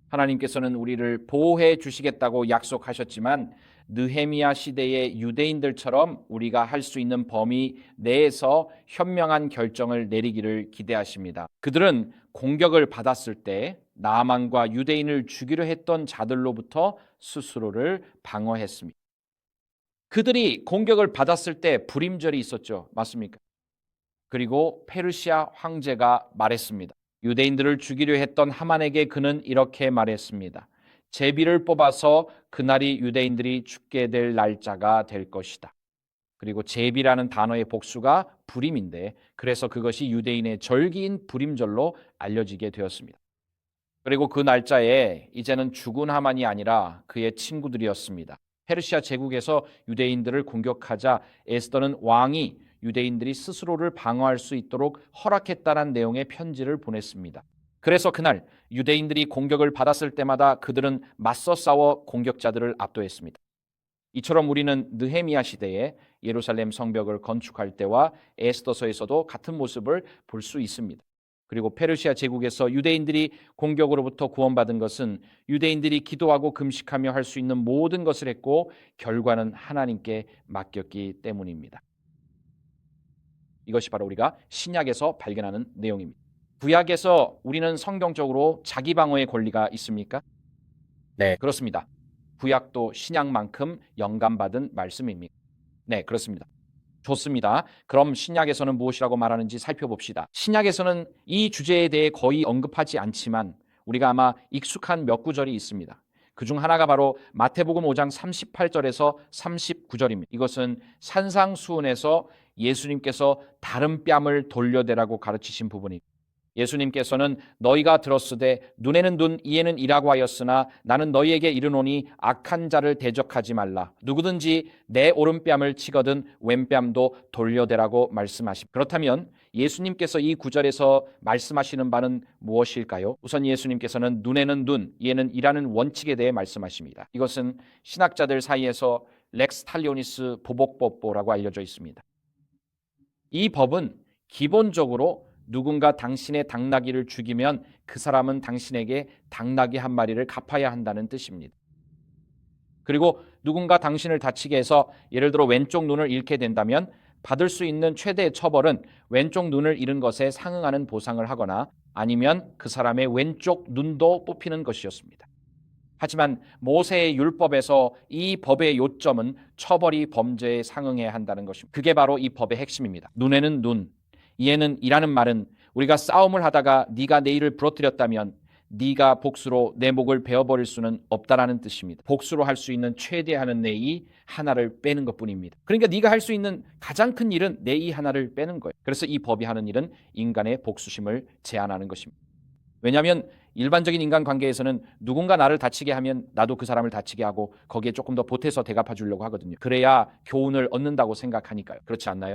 하나님께서는 우리를 보호해 주시겠다고 약속하셨지만 느헤미야 시대의 유대인들처럼 우리가 할 수 있는 범위 내에서 현명한 결정을 내리기를 기대하십니다. 그들은 공격을 받았을 때 나만과 유대인을 죽이려 했던 자들로부터 스스로를 방어했습니다. 그들이 공격을 받았을 때 불임절이 있었죠. 맞습니까? 그리고 페르시아 황제가 말했습니다. 유대인들을 죽이려 했던 하만에게 그는 이렇게 말했습니다. 제비를 뽑아서 그날이 유대인들이 죽게 될 날짜가 될 것이다. 그리고 제비라는 단어의 복수가 불임인데 그래서 그것이 유대인의 절기인 불임절로 알려지게 되었습니다. 그리고 그 날짜에 이제는 죽은 하만이 아니라 그의 친구들이었습니다. 페르시아 제국에서 유대인들을 공격하자 에스더는 왕이 유대인들이 스스로를 방어할 수 있도록 허락했다는 내용의 편지를 보냈습니다. 그래서 그날 유대인들이 공격을 받았을 때마다 그들은 맞서 싸워 공격자들을 압도했습니다. 이처럼 우리는 느헤미야 시대에 예루살렘 성벽을 건축할 때와 에스더서에서도 같은 모습을 볼 수 있습니다. 그리고 페르시아 제국에서 유대인들이 공격으로부터 구원받은 것은 유대인들이 기도하고 금식하며 할 수 있는 모든 것을 했고 결과는 하나님께 맡겼기 때문입니다. 이것이 바로 우리가 신약에서 발견하는 내용입니다. 구약에서 우리는 성경적으로 자기 방어의 권리가 있습니까? 네, 그렇습니다. 구약도 신약만큼 영감받은 말씀입니다. 네, 그렇습니다. 좋습니다. 그럼 신약에서는 무엇이라고 말하는지 살펴봅시다. 신약에서는 이 주제에 대해 거의 언급하지 않지만 우리가 아마 익숙한 몇 구절이 있습니다. 그중 하나가 바로 마태복음 5장 38절에서 39절입니다. 이것은 산상수훈에서 예수님께서 다른 뺨을 돌려대라고 가르치신 부분입니다. 예수님께서는 너희가 들었으되 눈에는 눈 이에는 이라고 하였으나 나는 너희에게 이르노니 악한 자를 대적하지 말라. 누구든지 내 오른뺨을 치거든 왼뺨도 돌려대라고 말씀하십니다. 그렇다면 예수님께서 이 구절에서 말씀하시는 바는 무엇일까요? 우선 예수님께서는 눈에는 눈 이에는 이라는 원칙에 대해 말씀하십니다. 이것은 신학자들 사이에서 렉스 탈리오니스 보복법보라고 알려져 있습니다. 이 법은 기본적으로 누군가 당신의 당나귀를 죽이면 그 사람은 당신에게 당나귀 한 마리를 갚아야 한다는 뜻입니다. 그리고 누군가 당신을 다치게 해서 예를 들어 왼쪽 눈을 잃게 된다면 받을 수 있는 최대의 처벌은 왼쪽 눈을 잃은 것에 상응하는 보상을 하거나 아니면 그 사람의 왼쪽 눈도 뽑히는 것이었습니다. 하지만 모세의 율법에서 이 법의 요점은 처벌이 범죄에 상응해야 한다는 것입니다. 그게 바로 이 법의 핵심입니다. 눈에는 눈, 이에는 이라는 말은 우리가 싸움을 하다가 네가 내 이를 부러뜨렸다면 네가 복수로 내 목을 베어버릴 수는 없다라는 뜻입니다. 복수로 할 수 있는 최대한은 내 이 하나를 빼는 것뿐입니다. 그러니까 네가 할 수 있는 가장 큰 일은 내 이 하나를 빼는 거예요. 그래서 이 법이 하는 일은 인간의 복수심을 제한하는 것입니다. 왜냐하면 일반적인 인간관계에서는 누군가 나를 다치게 하면 나도 그 사람을 다치게 하고 거기에 조금 더 보태서 대갚아 주려고 하거든요. 그래야 교훈을 얻는다고 생각하니까요. 그렇지 않나요?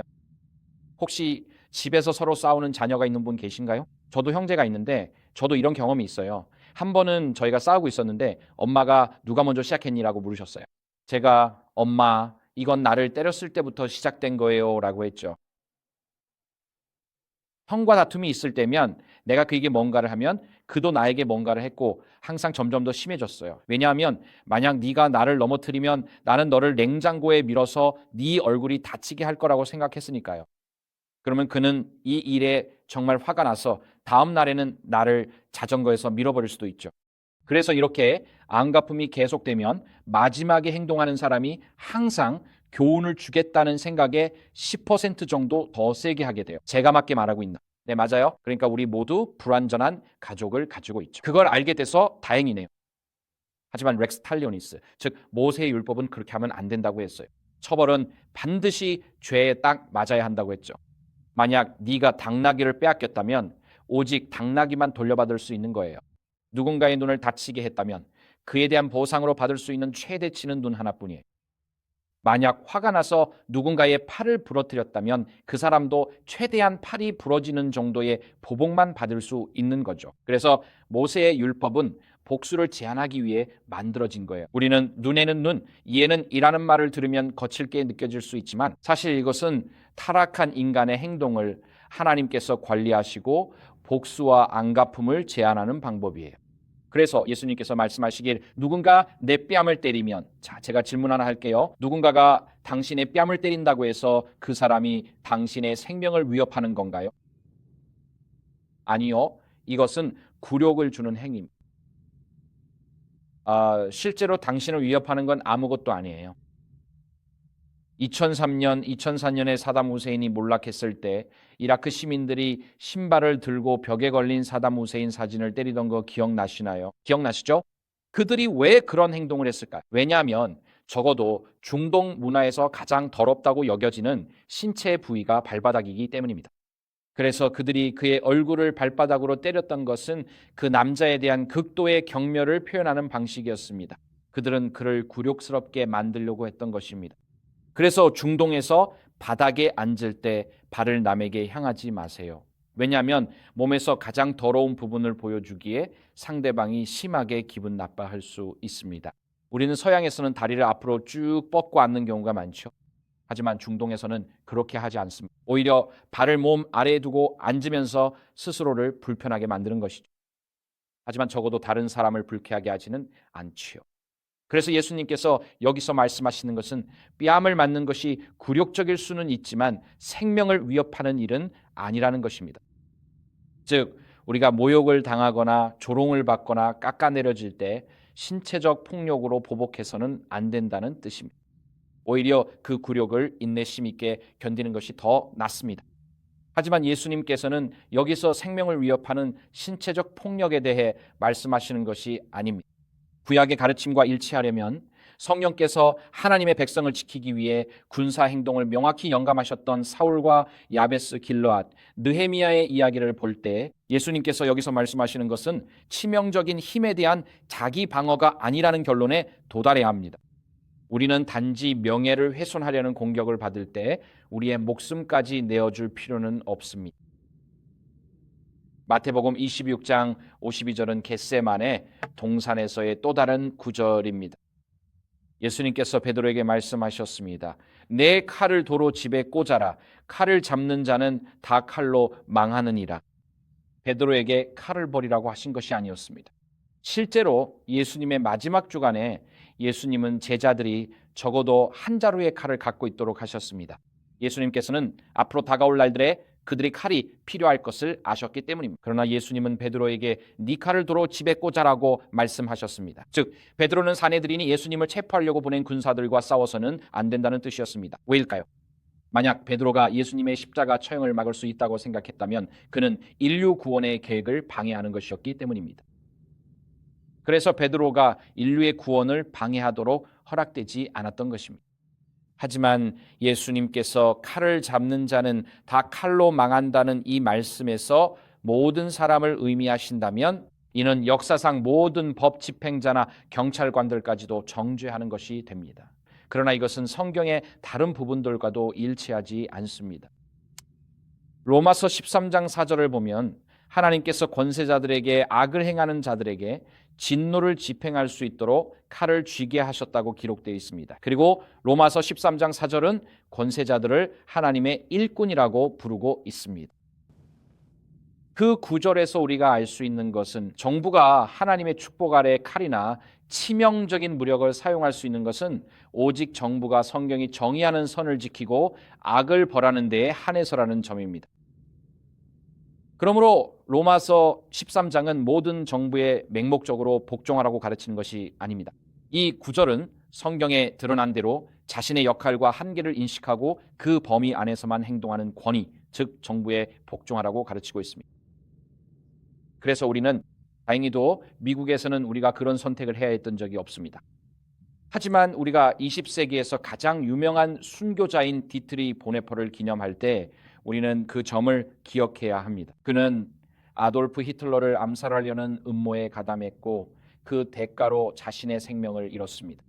혹시 집에서 서로 싸우는 자녀가 있는 분 계신가요? 저도 형제가 있는데 저도 이런 경험이 있어요. 한 번은 저희가 싸우고 있었는데 엄마가 누가 먼저 시작했니라고 물으셨어요. 제가 엄마 이건 나를 때렸을 때부터 시작된 거예요 라고 했죠. 형과 다툼이 있을 때면 내가 그에게 뭔가를 하면 그도 나에게 뭔가를 했고 항상 점점 더 심해졌어요. 왜냐하면 만약 네가 나를 넘어뜨리면 나는 너를 냉장고에 밀어서 네 얼굴이 다치게 할 거라고 생각했으니까요. 그러면 그는 이 일에 정말 화가 나서 다음 날에는 나를 자전거에서 밀어버릴 수도 있죠. 그래서 이렇게 안갚음이 계속되면 마지막에 행동하는 사람이 항상 교훈을 주겠다는 생각에 10% 정도 더 세게 하게 돼요. 제가 맞게 말하고 있나? 네, 맞아요. 그러니까 우리 모두 불완전한 가족을 가지고 있죠. 그걸 알게 돼서 다행이네요. 하지만 렉스 탈리오니스, 즉 모세의 율법은 그렇게 하면 안 된다고 했어요. 처벌은 반드시 죄에 딱 맞아야 한다고 했죠. 만약 네가 당나귀를 빼앗겼다면 오직 당나귀만 돌려받을 수 있는 거예요. 누군가의 눈을 다치게 했다면 그에 대한 보상으로 받을 수 있는 최대치는 눈 하나뿐이에요. 만약 화가 나서 누군가의 팔을 부러뜨렸다면 그 사람도 최대한 팔이 부러지는 정도의 보복만 받을 수 있는 거죠. 그래서 모세의 율법은 복수를 제한하기 위해 만들어진 거예요. 우리는 눈에는 눈, 이에는 이라는 말을 들으면 거칠게 느껴질 수 있지만 사실 이것은 타락한 인간의 행동을 하나님께서 관리하시고 복수와 안갚음을 제한하는 방법이에요. 그래서 예수님께서 말씀하시길 누군가 내 뺨을 때리면, 자, 제가 질문 하나 할게요. 누군가가 당신의 뺨을 때린다고 해서 그 사람이 당신의 생명을 위협하는 건가요? 아니요. 이것은 굴욕을 주는 행위입니다. 실제로 당신을 위협하는 건 아무것도 아니에요. 2004년에 사담 후세인이 몰락했을 때 이라크 시민들이 신발을 들고 벽에 걸린 사담 후세인 사진을 때리던 거 기억나시나요? 기억나시죠? 그들이 왜 그런 행동을 했을까요? 왜냐하면 적어도 중동 문화에서 가장 더럽다고 여겨지는 신체 부위가 발바닥이기 때문입니다. 그래서 그들이 그의 얼굴을 발바닥으로 때렸던 것은 그 남자에 대한 극도의 경멸을 표현하는 방식이었습니다. 그들은 그를 굴욕스럽게 만들려고 했던 것입니다. 그래서 중동에서 바닥에 앉을 때 발을 남에게 향하지 마세요. 왜냐하면 몸에서 가장 더러운 부분을 보여주기에 상대방이 심하게 기분 나빠할 수 있습니다. 우리는 서양에서는 다리를 앞으로 쭉 뻗고 앉는 경우가 많죠. 하지만 중동에서는 그렇게 하지 않습니다. 오히려 발을 몸 아래에 두고 앉으면서 스스로를 불편하게 만드는 것이죠. 하지만 적어도 다른 사람을 불쾌하게 하지는 않지요. 그래서 예수님께서 여기서 말씀하시는 것은 뺨을 맞는 것이 굴욕적일 수는 있지만 생명을 위협하는 일은 아니라는 것입니다. 즉 우리가 모욕을 당하거나 조롱을 받거나 깎아내려질 때 신체적 폭력으로 보복해서는 안 된다는 뜻입니다. 오히려 그 굴욕을 인내심 있게 견디는 것이 더 낫습니다. 하지만 예수님께서는 여기서 생명을 위협하는 신체적 폭력에 대해 말씀하시는 것이 아닙니다. 구약의 가르침과 일치하려면 성령께서 하나님의 백성을 지키기 위해 군사 행동을 명확히 영감하셨던 사울과 야베스 길르앗, 느헤미야의 이야기를 볼 때 예수님께서 여기서 말씀하시는 것은 치명적인 힘에 대한 자기 방어가 아니라는 결론에 도달해야 합니다. 우리는 단지 명예를 훼손하려는 공격을 받을 때 우리의 목숨까지 내어줄 필요는 없습니다. 마태복음 26장 52절은 겟세마네 동산에서의 또 다른 구절입니다. 예수님께서 베드로에게 말씀하셨습니다. 내 칼을 도로 집에 꽂아라. 칼을 잡는 자는 다 칼로 망하느니라. 베드로에게 칼을 버리라고 하신 것이 아니었습니다. 실제로 예수님의 마지막 주간에 예수님은 제자들이 적어도 한 자루의 칼을 갖고 있도록 하셨습니다. 예수님께서는 앞으로 다가올 날들에 그들이 칼이 필요할 것을 아셨기 때문입니다. 그러나 예수님은 베드로에게 네 칼을 도로 집에 꽂아라고 말씀하셨습니다. 즉 베드로는 사내들인이 예수님을 체포하려고 보낸 군사들과 싸워서는 안 된다는 뜻이었습니다. 왜일까요? 만약 베드로가 예수님의 십자가 처형을 막을 수 있다고 생각했다면 그는 인류 구원의 계획을 방해하는 것이었기 때문입니다. 그래서 베드로가 인류의 구원을 방해하도록 허락되지 않았던 것입니다. 하지만 예수님께서 칼을 잡는 자는 다 칼로 망한다는 이 말씀에서 모든 사람을 의미하신다면 이는 역사상 모든 법 집행자나 경찰관들까지도 정죄하는 것이 됩니다. 그러나 이것은 성경의 다른 부분들과도 일치하지 않습니다. 로마서 13장 4절을 보면 하나님께서 권세자들에게 악을 행하는 자들에게 진노를 집행할 수 있도록 칼을 쥐게 하셨다고 기록되어 있습니다. 그리고 로마서 13장 4절은 권세자들을 하나님의 일꾼이라고 부르고 있습니다. 그 구절에서 우리가 알 수 있는 것은 정부가 하나님의 축복 아래 칼이나 치명적인 무력을 사용할 수 있는 것은 오직 정부가 성경이 정의하는 선을 지키고 악을 벌하는 데에 한해서라는 점입니다. 그러므로 로마서 13장은 모든 정부에 맹목적으로 복종하라고 가르치는 것이 아닙니다. 이 구절은 성경에 드러난 대로 자신의 역할과 한계를 인식하고 그 범위 안에서만 행동하는 권위, 즉 정부에 복종하라고 가르치고 있습니다. 그래서 우리는 다행히도 미국에서는 우리가 그런 선택을 해야 했던 적이 없습니다. 하지만 우리가 20세기에서 가장 유명한 순교자인 디트리 보네퍼를 기념할 때 우리는 그 점을 기억해야 합니다. 그는 아돌프 히틀러를 암살하려는 음모에 가담했고 그 대가로 자신의 생명을 잃었습니다.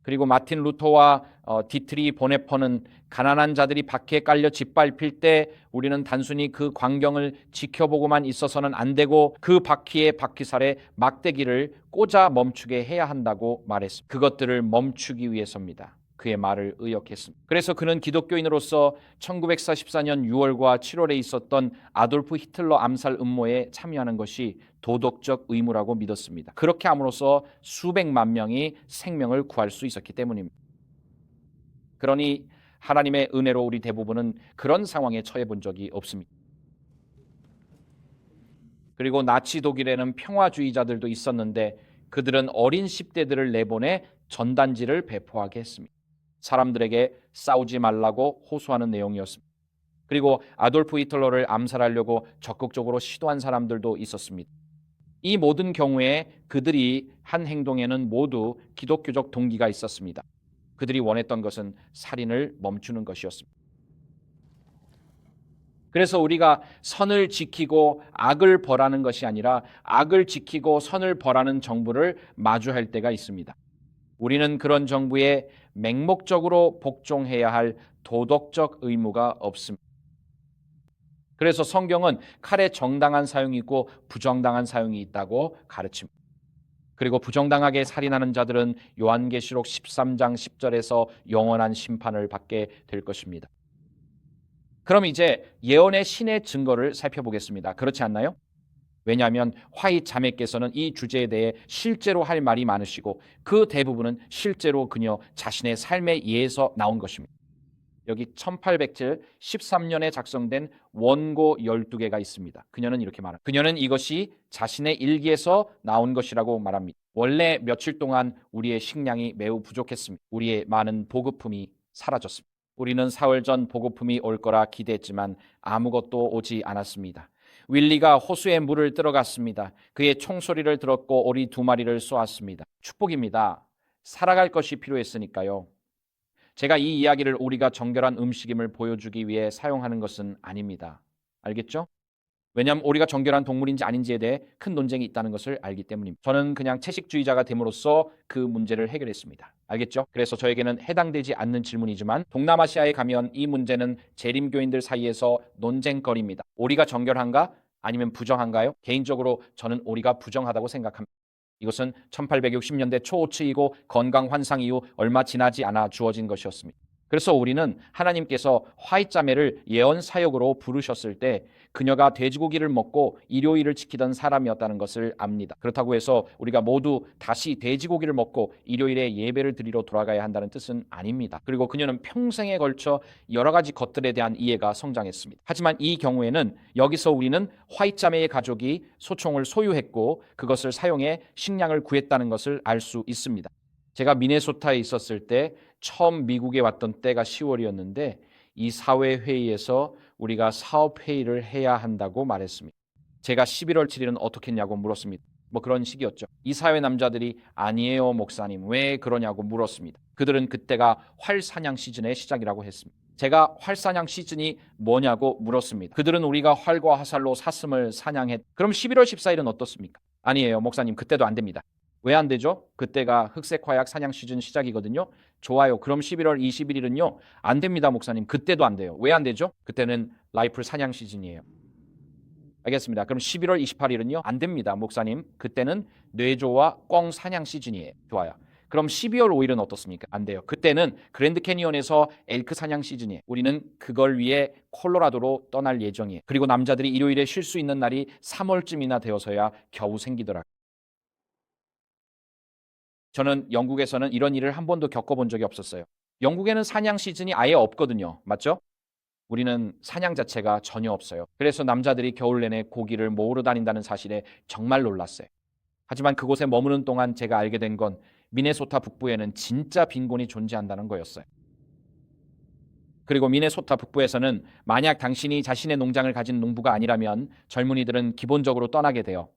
그리고 마틴 루터와 디트리 보네퍼는 가난한 자들이 바퀴에 깔려 짓밟힐 때 우리는 단순히 그 광경을 지켜보고만 있어서는 안 되고 그 바퀴에 바퀴살에 막대기를 꽂아 멈추게 해야 한다고 말했습니다. 그것들을 멈추기 위해서입니다. 그의 말을 의역했습니다. 그래서 그는 기독교인으로서 1944년 6월과 7월에 있었던 아돌프 히틀러 암살 음모에 참여하는 것이 도덕적 의무라고 믿었습니다. 그렇게 함으로써 수백만 명이 생명을 구할 수 있었기 때문입니다. 그러니 하나님의 은혜로 우리 대부분은 그런 상황에 처해 본 적이 없습니다. 그리고 나치 독일에는 평화주의자들도 있었는데 그들은 어린 10대들을 내보내 전단지를 배포하게 했습니다. 사람들에게 싸우지 말라고 호소하는 내용이었습니다. 그리고 아돌프 히틀러를 암살하려고 적극적으로 시도한 사람들도 있었습니다. 이 모든 경우에 그들이 한 행동에는 모두 기독교적 동기가 있었습니다. 그들이 원했던 것은 살인을 멈추는 것이었습니다. 그래서 우리가 선을 지키고 악을 벌하는 것이 아니라 악을 지키고 선을 벌하는 정부를 마주할 때가 있습니다. 우리는 그런 정부에 맹목적으로 복종해야 할 도덕적 의무가 없습니다. 그래서 성경은 칼의 정당한 사용이 있고 부정당한 사용이 있다고 가르칩니다. 그리고 부정당하게 살인하는 자들은 요한계시록 13장 10절에서 영원한 심판을 받게 될 것입니다. 그럼 이제 예언의 신의 증거를 살펴보겠습니다. 그렇지 않나요? 왜냐하면 화이트 자매께서는 이 주제에 대해 실제로 할 말이 많으시고 그 대부분은 실제로 그녀 자신의 삶의 예에서 나온 것입니다. 여기 1807 13년에 작성된 원고 12개가 있습니다. 그녀는 이렇게 말합니다. 그녀는 이것이 자신의 일기에서 나온 것이라고 말합니다. 원래 며칠 동안 우리의 식량이 매우 부족했습니다. 우리의 많은 보급품이 사라졌습니다. 우리는 사흘 전 보급품이 올 거라 기대했지만 아무것도 오지 않았습니다. 윌리가 호수에 물을 들어갔습니다. 그의 총소리를 들었고 오리 2마리를 쏘았습니다. 축복입니다. 살아갈 것이 필요했으니까요. 제가 이 이야기를 우리가 정결한 음식임을 보여주기 위해 사용하는 것은 아닙니다. 알겠죠? 왜냐하면 우리가 정결한 동물인지 아닌지에 대해 큰 논쟁이 있다는 것을 알기 때문입니다. 저는 그냥 채식주의자가 됨으로써 그 문제를 해결했습니다. 알겠죠? 그래서 저에게는 해당되지 않는 질문이지만 동남아시아에 가면 이 문제는 재림교인들 사이에서 논쟁거리입니다. 오리가 정결한가? 아니면 부정한가요? 개인적으로 저는 오리가 부정하다고 생각합니다. 이것은 1860년대 초호치이고 건강 환상 이후 얼마 지나지 않아 주어진 것이었습니다. 그래서 우리는 하나님께서 화이트 자매를 예언 사역으로 부르셨을 때 그녀가 돼지고기를 먹고 일요일을 지키던 사람이었다는 것을 압니다. 그렇다고 해서 우리가 모두 다시 돼지고기를 먹고 일요일에 예배를 드리러 돌아가야 한다는 뜻은 아닙니다. 그리고 그녀는 평생에 걸쳐 여러 가지 것들에 대한 이해가 성장했습니다. 하지만 이 경우에는 여기서 우리는 화이트 자매의 가족이 소총을 소유했고 그것을 사용해 식량을 구했다는 것을 알 수 있습니다. 제가 미네소타에 있었을 때 처음 미국에 왔던 때가 10월이었는데 이 사회회의에서 우리가 사업회의를 해야 한다고 말했습니다. 제가 11월 7일은 어떻게 했냐고 물었습니다. 뭐 그런 식이었죠. 이 사회 남자들이 아니에요 목사님 왜 그러냐고 물었습니다. 그들은 그때가 활 사냥 시즌의 시작이라고 했습니다. 제가 활 사냥 시즌이 뭐냐고 물었습니다. 그들은 우리가 활과 화살로 사슴을 사냥했. 그럼 11월 14일은 어떻습니까? 아니에요 목사님 그때도 안 됩니다. 왜 안 되죠? 그때가 흑색 화약 사냥 시즌 시작이거든요. 좋아요. 그럼 11월 21일은요? 안 됩니다, 목사님. 그때도 안 돼요. 왜 안 되죠? 그때는 라이플 사냥 시즌이에요. 알겠습니다. 그럼 11월 28일은요? 안 됩니다, 목사님. 그때는 뇌조와 꿩 사냥 시즌이에요. 좋아요. 그럼 12월 5일은 어떻습니까? 안 돼요. 그때는 그랜드 캐니언에서 엘크 사냥 시즌이에요. 우리는 그걸 위해 콜로라도로 떠날 예정이에요. 그리고 남자들이 일요일에 쉴 수 있는 날이 3월쯤이나 되어서야 겨우 생기더라고요. 저는 영국에서는 이런 일을 한 번도 겪어본 적이 없었어요. 영국에는 사냥 시즌이 아예 없거든요. 맞죠? 우리는 사냥 자체가 전혀 없어요. 그래서 남자들이 겨울 내내 고기를 모으러 다닌다는 사실에 정말 놀랐어요. 하지만 그곳에 머무는 동안 제가 알게 된 건 미네소타 북부에는 진짜 빈곤이 존재한다는 거였어요. 그리고 미네소타 북부에서는 만약 당신이 자신의 농장을 가진 농부가 아니라면 젊은이들은 기본적으로 떠나게 돼요.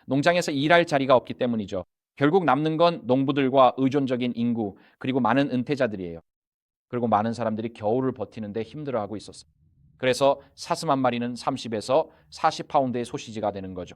농장에서 일할 자리가 없기 때문이죠. 결국 남는 건 농부들과 의존적인 인구, 그리고 많은 은퇴자들이에요. 그리고 많은 사람들이 겨울을 버티는데 힘들어하고 있었어요. 그래서 사슴 한 마리는 30에서 40파운드의 소시지가 되는 거죠.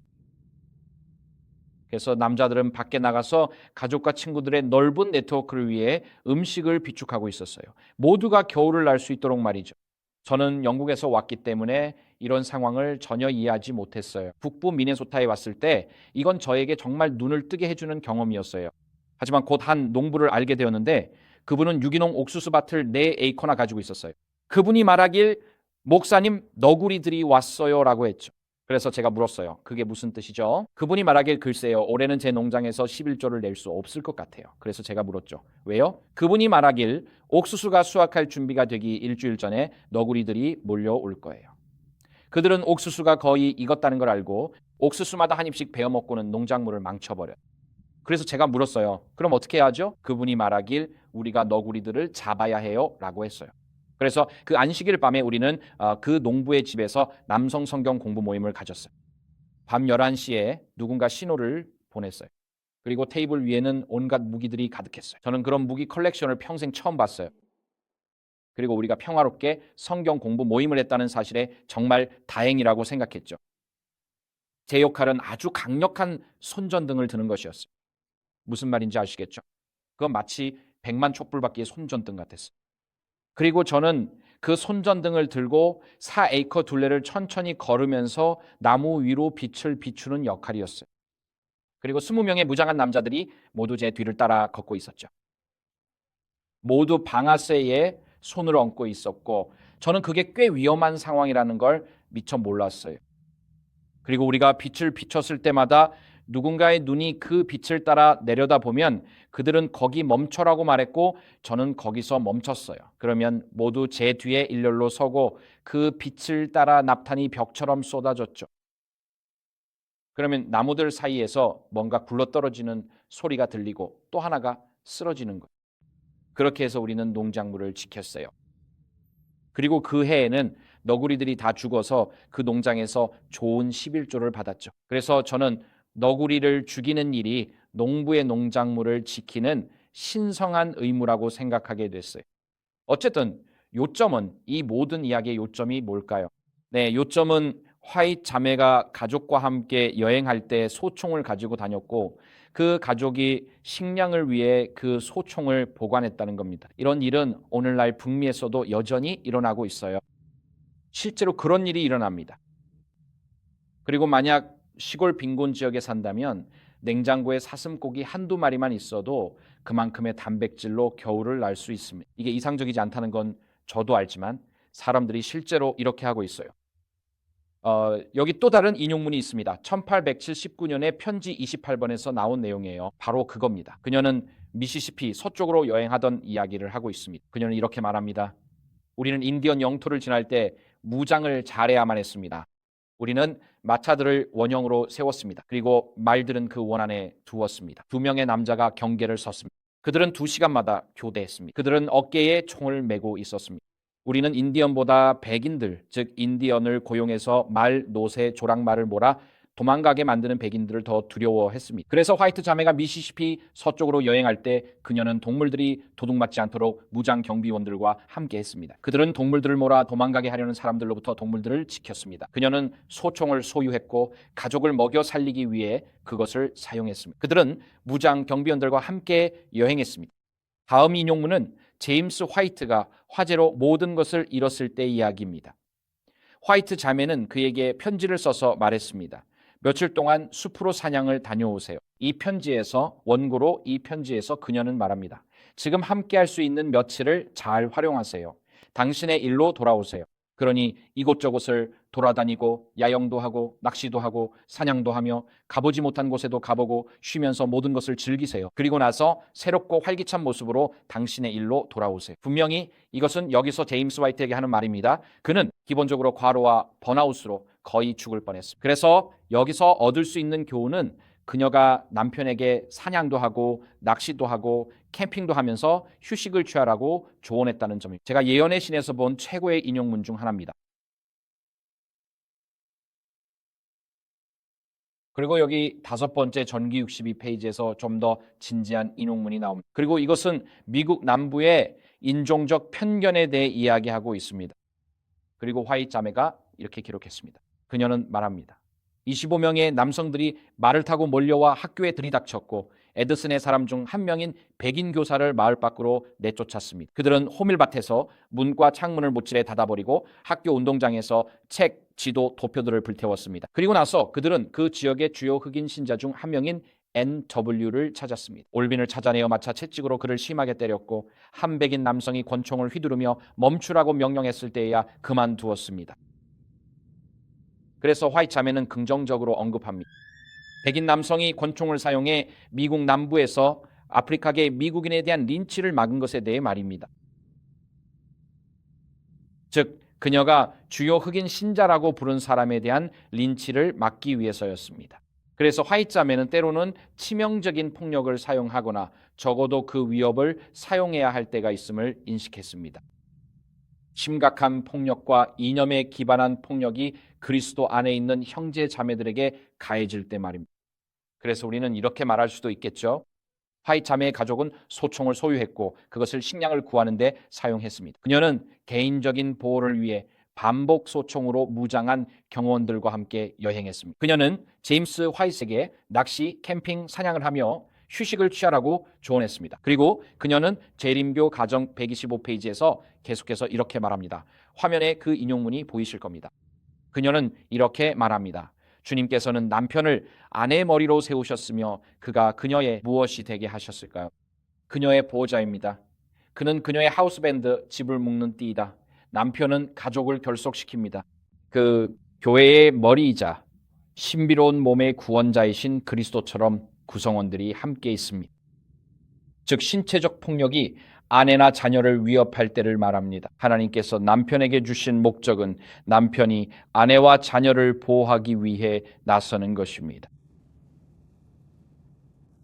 그래서 남자들은 밖에 나가서 가족과 친구들의 넓은 네트워크를 위해 음식을 비축하고 있었어요. 모두가 겨울을 날 수 있도록 말이죠. 저는 영국에서 왔기 때문에 이런 상황을 전혀 이해하지 못했어요. 북부 미네소타에 왔을 때 이건 저에게 정말 눈을 뜨게 해주는 경험이었어요. 하지만 곧 한 농부를 알게 되었는데 그분은 유기농 옥수수 밭을 4에이커나 가지고 있었어요. 그분이 말하길 목사님 너구리들이 왔어요 라고 했죠. 그래서 제가 물었어요. 그게 무슨 뜻이죠? 그분이 말하길 글쎄요. 올해는 제 농장에서 11조를 낼 수 없을 것 같아요. 그래서 제가 물었죠. 왜요? 그분이 말하길 옥수수가 수확할 준비가 되기 일주일 전에 너구리들이 몰려올 거예요. 그들은 옥수수가 거의 익었다는 걸 알고 옥수수마다 한 입씩 베어 먹고는 농작물을 망쳐버려요. 그래서 제가 물었어요. 그럼 어떻게 해야죠? 그분이 말하길 우리가 너구리들을 잡아야 해요 라고 했어요. 그래서 그 안식일 밤에 우리는 그 농부의 집에서 남성 성경 공부 모임을 가졌어요. 밤 11시에 누군가 신호를 보냈어요. 그리고 테이블 위에는 온갖 무기들이 가득했어요. 저는 그런 무기 컬렉션을 평생 처음 봤어요. 그리고 우리가 평화롭게 성경 공부 모임을 했다는 사실에 정말 다행이라고 생각했죠. 제 역할은 아주 강력한 손전등을 드는 것이었어요. 무슨 말인지 아시겠죠? 그건 마치 100만 촛불받기의 손전등 같았어요. 그리고 저는 그 손전등을 들고 4에이커 둘레를 천천히 걸으면서 나무 위로 빛을 비추는 역할이었어요. 그리고 20명의 무장한 남자들이 모두 제 뒤를 따라 걷고 있었죠. 모두 방아쇠에 손을 얹고 있었고 저는 그게 꽤 위험한 상황이라는 걸 미처 몰랐어요. 그리고 우리가 빛을 비췄을 때마다 누군가의 눈이 그 빛을 따라 내려다보면 그들은 거기 멈춰라고 말했고 저는 거기서 멈췄어요. 그러면 모두 제 뒤에 일렬로 서고 그 빛을 따라 납탄이 벽처럼 쏟아졌죠. 그러면 나무들 사이에서 뭔가 굴러떨어지는 소리가 들리고 또 하나가 쓰러지는 거예요. 그렇게 해서 우리는 농작물을 지켰어요. 그리고 그 해에는 너구리들이 다 죽어서 그 농장에서 좋은 11조를 받았죠. 그래서 저는 너구리를 죽이는 일이 농부의 농작물을 지키는 신성한 의무라고 생각하게 됐어요. 어쨌든 요점은 이 모든 이야기의 요점이 뭘까요? 네, 요점은 화이트 자매가 가족과 함께 여행할 때 소총을 가지고 다녔고 그 가족이 식량을 위해 그 소총을 보관했다는 겁니다. 이런 일은 오늘날 북미에서도 여전히 일어나고 있어요. 실제로 그런 일이 일어납니다. 그리고 만약 시골 빈곤 지역에 산다면 냉장고에 사슴고기 한두 마리만 있어도 그만큼의 단백질로 겨울을 날 수 있습니다. 이게 이상적이지 않다는 건 저도 알지만 사람들이 실제로 이렇게 하고 있어요. 여기 또 다른 인용문이 있습니다. 1879년에 편지 28번에서 나온 내용이에요. 바로 그겁니다. 그녀는 미시시피 서쪽으로 여행하던 이야기를 하고 있습니다. 그녀는 이렇게 말합니다. 우리는 인디언 영토를 지날 때 무장을 잘해야만 했습니다. 우리는 마차들을 원형으로 세웠습니다. 그리고 말들은 그 원 안에 두었습니다. 2명의 남자가 경계를 섰습니다. 그들은 2시간마다 교대했습니다. 그들은 어깨에 총을 메고 있었습니다. 우리는 인디언보다 백인들, 즉 인디언을 고용해서 말, 노새, 조랑말을 몰아 도망가게 만드는 백인들을 더 두려워했습니다. 그래서 화이트 자매가 미시시피 서쪽으로 여행할 때 그녀는 동물들이 도둑맞지 않도록 무장 경비원들과 함께 했습니다. 그들은 동물들을 몰아 도망가게 하려는 사람들로부터 동물들을 지켰습니다. 그녀는 소총을 소유했고 가족을 먹여 살리기 위해 그것을 사용했습니다. 그들은 무장 경비원들과 함께 여행했습니다. 다음 인용문은 제임스 화이트가 화재로 모든 것을 잃었을 때의 이야기입니다. 화이트 자매는 그에게 편지를 써서 말했습니다. 며칠 동안 숲으로 사냥을 다녀오세요. 이 편지에서 원고로 이 편지에서 그녀는 말합니다. 지금 함께 할 수 있는 며칠을 잘 활용하세요. 당신의 일로 돌아오세요. 그러니 이곳저곳을 돌아다니고 야영도 하고 낚시도 하고 사냥도 하며 가보지 못한 곳에도 가보고 쉬면서 모든 것을 즐기세요. 그리고 나서 새롭고 활기찬 모습으로 당신의 일로 돌아오세요. 분명히 이것은 여기서 제임스 화이트에게 하는 말입니다. 그는 기본적으로 과로와 번아웃으로 거의 죽을 뻔했습니다. 그래서 여기서 얻을 수 있는 교훈은 그녀가 남편에게 사냥도 하고 낚시도 하고 캠핑도 하면서 휴식을 취하라고 조언했다는 점입니다. 제가 예언의 신에서 본 최고의 인용문 중 하나입니다. 그리고 여기 5번째 전기 62페이지에서 좀 더 진지한 인용문이 나옵니다. 그리고 이것은 미국 남부의 인종적 편견에 대해 이야기하고 있습니다. 그리고 화이트 자매가 이렇게 기록했습니다. 그녀는 말합니다. 25명의 남성들이 말을 타고 몰려와 학교에 들이닥쳤고 에드슨의 사람 중 한 명인 백인 교사를 마을 밖으로 내쫓았습니다. 그들은 호밀밭에서 문과 창문을 못질해 닫아버리고 학교 운동장에서 책, 지도, 도표들을 불태웠습니다. 그리고 나서 그들은 그 지역의 주요 흑인 신자 중 한 명인 NW를 찾았습니다. 올빈을 찾아내어 마차 채찍으로 그를 심하게 때렸고 한 백인 남성이 권총을 휘두르며 멈추라고 명령했을 때에야 그만두었습니다. 그래서 화이트 자매는 긍정적으로 언급합니다. 백인 남성이 권총을 사용해 미국 남부에서 아프리카계 미국인에 대한 린치를 막은 것에 대해 말입니다. 즉 그녀가 주요 흑인 신자라고 부른 사람에 대한 린치를 막기 위해서였습니다. 그래서 화이트 자매는 때로는 치명적인 폭력을 사용하거나 적어도 그 위협을 사용해야 할 때가 있음을 인식했습니다. 심각한 폭력과 이념에 기반한 폭력이 그리스도 안에 있는 형제 자매들에게 가해질 때 말입니다. 그래서 우리는 이렇게 말할 수도 있겠죠. 화이트 자매의 가족은 소총을 소유했고 그것을 식량을 구하는 데 사용했습니다. 그녀는 개인적인 보호를 위해 반복 소총으로 무장한 경호원들과 함께 여행했습니다. 그녀는 제임스 화이트에게 낚시, 캠핑, 사냥을 하며 휴식을 취하라고 조언했습니다. 그리고 그녀는 재림교 가정 125페이지에서 계속해서 이렇게 말합니다. 화면에 그 인용문이 보이실 겁니다. 그녀는 이렇게 말합니다. 주님께서는 남편을 아내의 머리로 세우셨으며 그가 그녀의 무엇이 되게 하셨을까요? 그녀의 보호자입니다. 그는 그녀의 하우스밴드, 집을 묶는 띠이다. 남편은 가족을 결속시킵니다. 그 교회의 머리이자 신비로운 몸의 구원자이신 그리스도처럼 구성원들이 함께 있습니다. 즉 신체적 폭력이 아내나 자녀를 위협할 때를 말합니다. 하나님께서 남편에게 주신 목적은 남편이 아내와 자녀를 보호하기 위해 나서는 것입니다.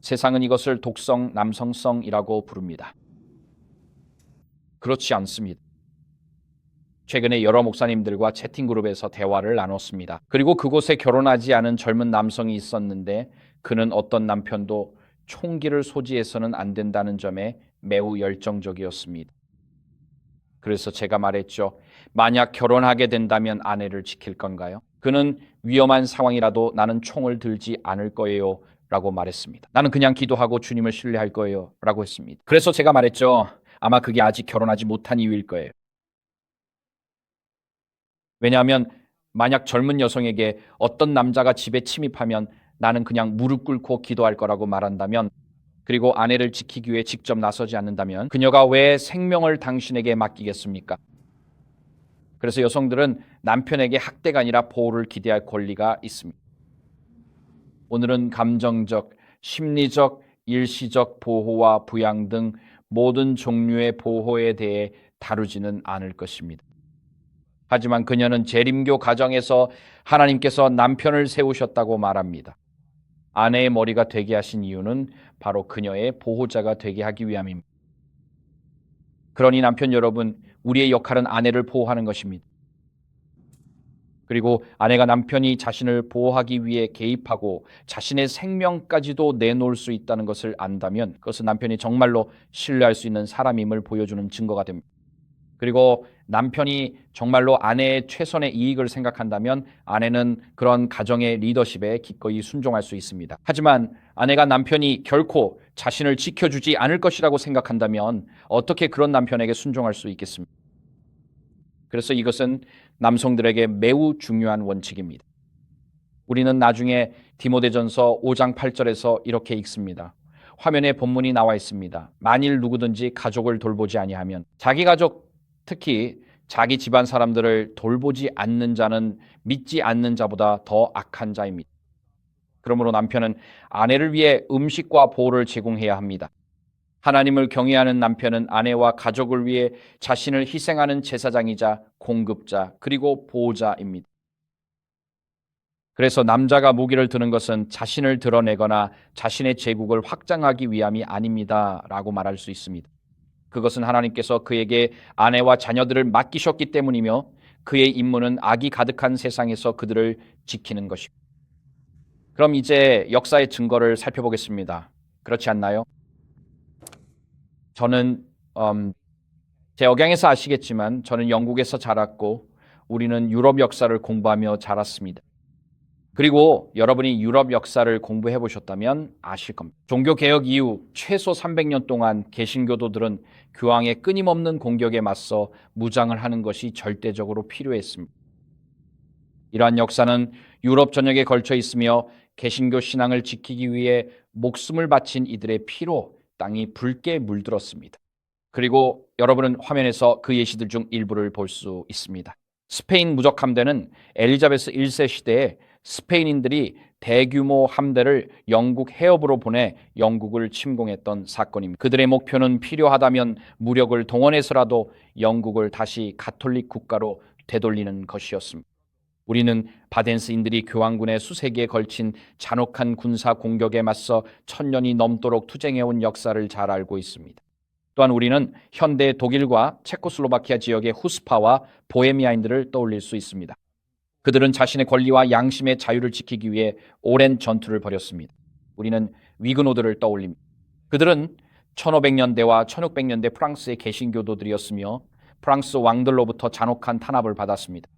세상은 이것을 독성, 남성성이라고 부릅니다. 그렇지 않습니다. 최근에 여러 목사님들과 채팅그룹에서 대화를 나눴습니다. 그리고 그곳에 결혼하지 않은 젊은 남성이 있었는데 그는 어떤 남편도 총기를 소지해서는 안 된다는 점에 매우 열정적이었습니다. 그래서 제가 말했죠. 만약 결혼하게 된다면 아내를 지킬 건가요? 그는 위험한 상황이라도 나는 총을 들지 않을 거예요 라고 말했습니다. 나는 그냥 기도하고 주님을 신뢰할 거예요 라고 했습니다. 그래서 제가 말했죠. 아마 그게 아직 결혼하지 못한 이유일 거예요. 왜냐하면 만약 젊은 여성에게 어떤 남자가 집에 침입하면 나는 그냥 무릎 꿇고 기도할 거라고 말한다면, 그리고 아내를 지키기 위해 직접 나서지 않는다면 그녀가 왜 생명을 당신에게 맡기겠습니까? 그래서 여성들은 남편에게 학대가 아니라 보호를 기대할 권리가 있습니다. 오늘은 감정적, 심리적, 일시적 보호와 부양 등 모든 종류의 보호에 대해 다루지는 않을 것입니다. 하지만 그녀는 재림교 가정에서 하나님께서 남편을 세우셨다고 말합니다. 아내의 머리가 되게 하신 이유는 바로 그녀의 보호자가 되게 하기 위함입니다. 그러니 남편 여러분, 우리의 역할은 아내를 보호하는 것입니다. 그리고 아내가 남편이 자신을 보호하기 위해 개입하고 자신의 생명까지도 내놓을 수 있다는 것을 안다면 그것은 남편이 정말로 신뢰할 수 있는 사람임을 보여주는 증거가 됩니다. 그리고 남편이 정말로 아내의 최선의 이익을 생각한다면 아내는 그런 가정의 리더십에 기꺼이 순종할 수 있습니다. 하지만 아내가 남편이 결코 자신을 지켜주지 않을 것이라고 생각한다면 어떻게 그런 남편에게 순종할 수 있겠습니까? 그래서 이것은 남성들에게 매우 중요한 원칙입니다. 우리는 나중에 디모데전서 5장 8절에서 이렇게 읽습니다. 화면에 본문이 나와 있습니다. 만일 누구든지 가족을 돌보지 아니하면, 자기 가족, 특히 자기 집안 사람들을 돌보지 않는 자는 믿지 않는 자보다 더 악한 자입니다. 그러므로 남편은 아내를 위해 음식과 보호를 제공해야 합니다. 하나님을 경외하는 남편은 아내와 가족을 위해 자신을 희생하는 제사장이자 공급자 그리고 보호자입니다. 그래서 남자가 무기를 드는 것은 자신을 드러내거나 자신의 제국을 확장하기 위함이 아닙니다 라고 말할 수 있습니다. 그것은 하나님께서 그에게 아내와 자녀들을 맡기셨기 때문이며 그의 임무는 악이 가득한 세상에서 그들을 지키는 것입니다. 그럼 이제 역사의 증거를 살펴보겠습니다. 그렇지 않나요? 저는 제 억양에서 아시겠지만 저는 영국에서 자랐고 우리는 유럽 역사를 공부하며 자랐습니다. 그리고 여러분이 유럽 역사를 공부해 보셨다면 아실 겁니다. 종교개혁 이후 최소 300년 동안 개신교도들은 교황의 끊임없는 공격에 맞서 무장을 하는 것이 절대적으로 필요했습니다. 이러한 역사는 유럽 전역에 걸쳐 있으며 개신교 신앙을 지키기 위해 목숨을 바친 이들의 피로 땅이 붉게 물들었습니다. 그리고 여러분은 화면에서 그 예시들 중 일부를 볼 수 있습니다. 스페인 무적 함대는 엘리자베스 1세 시대에 스페인인들이 대규모 함대를 영국 해협으로 보내 영국을 침공했던 사건입니다. 그들의 목표는 필요하다면 무력을 동원해서라도 영국을 다시 가톨릭 국가로 되돌리는 것이었습니다. 우리는 바덴스인들이 교황군의 수세기에 걸친 잔혹한 군사 공격에 맞서 1000년이 넘도록 투쟁해온 역사를 잘 알고 있습니다. 또한 우리는 현대 독일과 체코슬로바키아 지역의 후스파와 보헤미아인들을 떠올릴 수 있습니다. 그들은 자신의 권리와 양심의 자유를 지키기 위해 오랜 전투를 벌였습니다. 우리는 위그노드를 떠올립니다. 그들은 1500년대와 1600년대 프랑스의 개신교도들이었으며 프랑스 왕들로부터 잔혹한 탄압을 받았습니다.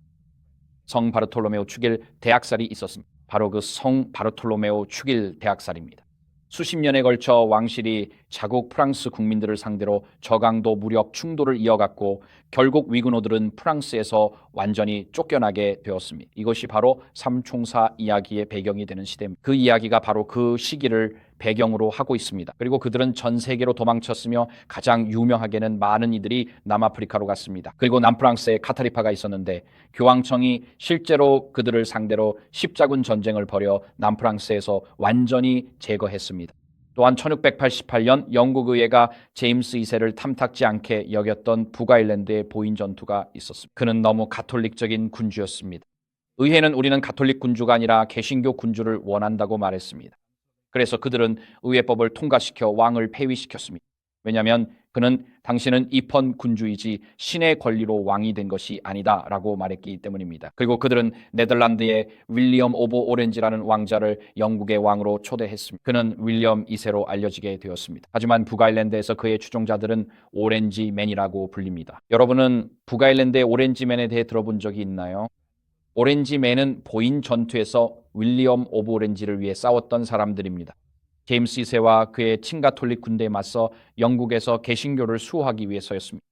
성 바르톨로메오 축일 대학살이 있었습니다. 바로 그 성 바르톨로메오 축일 대학살입니다. 수십 년에 걸쳐 왕실이 자국 프랑스 국민들을 상대로 저강도 무력 충돌을 이어갔고 결국 위그노들은 프랑스에서 완전히 쫓겨나게 되었습니다. 이것이 바로 삼총사 이야기의 배경이 되는 시대입니다. 그 이야기가 바로 그 시기를 배경으로 하고 있습니다. 그리고 그들은 전 세계로 도망쳤으며 가장 유명하게는 많은 이들이 남아프리카로 갔습니다. 그리고 남프랑스에 카타리파가 있었는데 교황청이 실제로 그들을 상대로 십자군 전쟁을 벌여 남프랑스에서 완전히 제거했습니다. 또한 1688년 영국 의회가 제임스 2세를 탐탁지 않게 여겼던 북아일랜드의 보인 전투가 있었습니다. 그는 너무 가톨릭적인 군주였습니다. 의회는 우리는 가톨릭 군주가 아니라 개신교 군주를 원한다고 말했습니다. 그래서 그들은 의회법을 통과시켜 왕을 폐위시켰습니다. 왜냐하면 그는 당신은 입헌 군주이지 신의 권리로 왕이 된 것이 아니다 라고 말했기 때문입니다. 그리고 그들은 네덜란드의 윌리엄 오브 오렌지라는 왕자를 영국의 왕으로 초대했습니다. 그는 윌리엄 2세로 알려지게 되었습니다. 하지만 북아일랜드에서 그의 추종자들은 오렌지맨이라고 불립니다. 여러분은 북아일랜드의 오렌지맨에 대해 들어본 적이 있나요? 오렌지맨은 보인 전투에서 윌리엄 오브 오렌지를 위해 싸웠던 사람들입니다. 제임스 2세와 그의 친가톨릭 군대에 맞서 영국에서 개신교를 수호하기 위해서였습니다.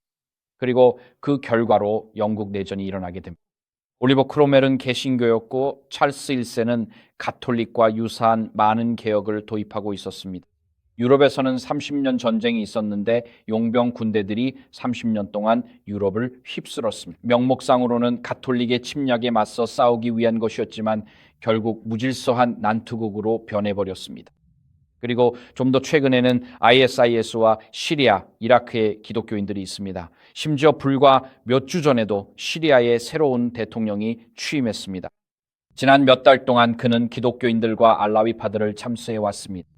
그리고 그 결과로 영국 내전이 일어나게 됩니다. 올리버 크롬웰은 개신교였고 찰스 1세는 가톨릭과 유사한 많은 개혁을 도입하고 있었습니다. 유럽에서는 30년 전쟁이 있었는데 용병 군대들이 30년 동안 유럽을 휩쓸었습니다. 명목상으로는 가톨릭의 침략에 맞서 싸우기 위한 것이었지만 결국 무질서한 난투극으로 변해버렸습니다. 그리고 좀 더 최근에는 ISIS와 시리아, 이라크의 기독교인들이 있습니다. 심지어 불과 몇 주 전에도 시리아의 새로운 대통령이 취임했습니다. 지난 몇 달 동안 그는 기독교인들과 알라위파들을 참수해 왔습니다.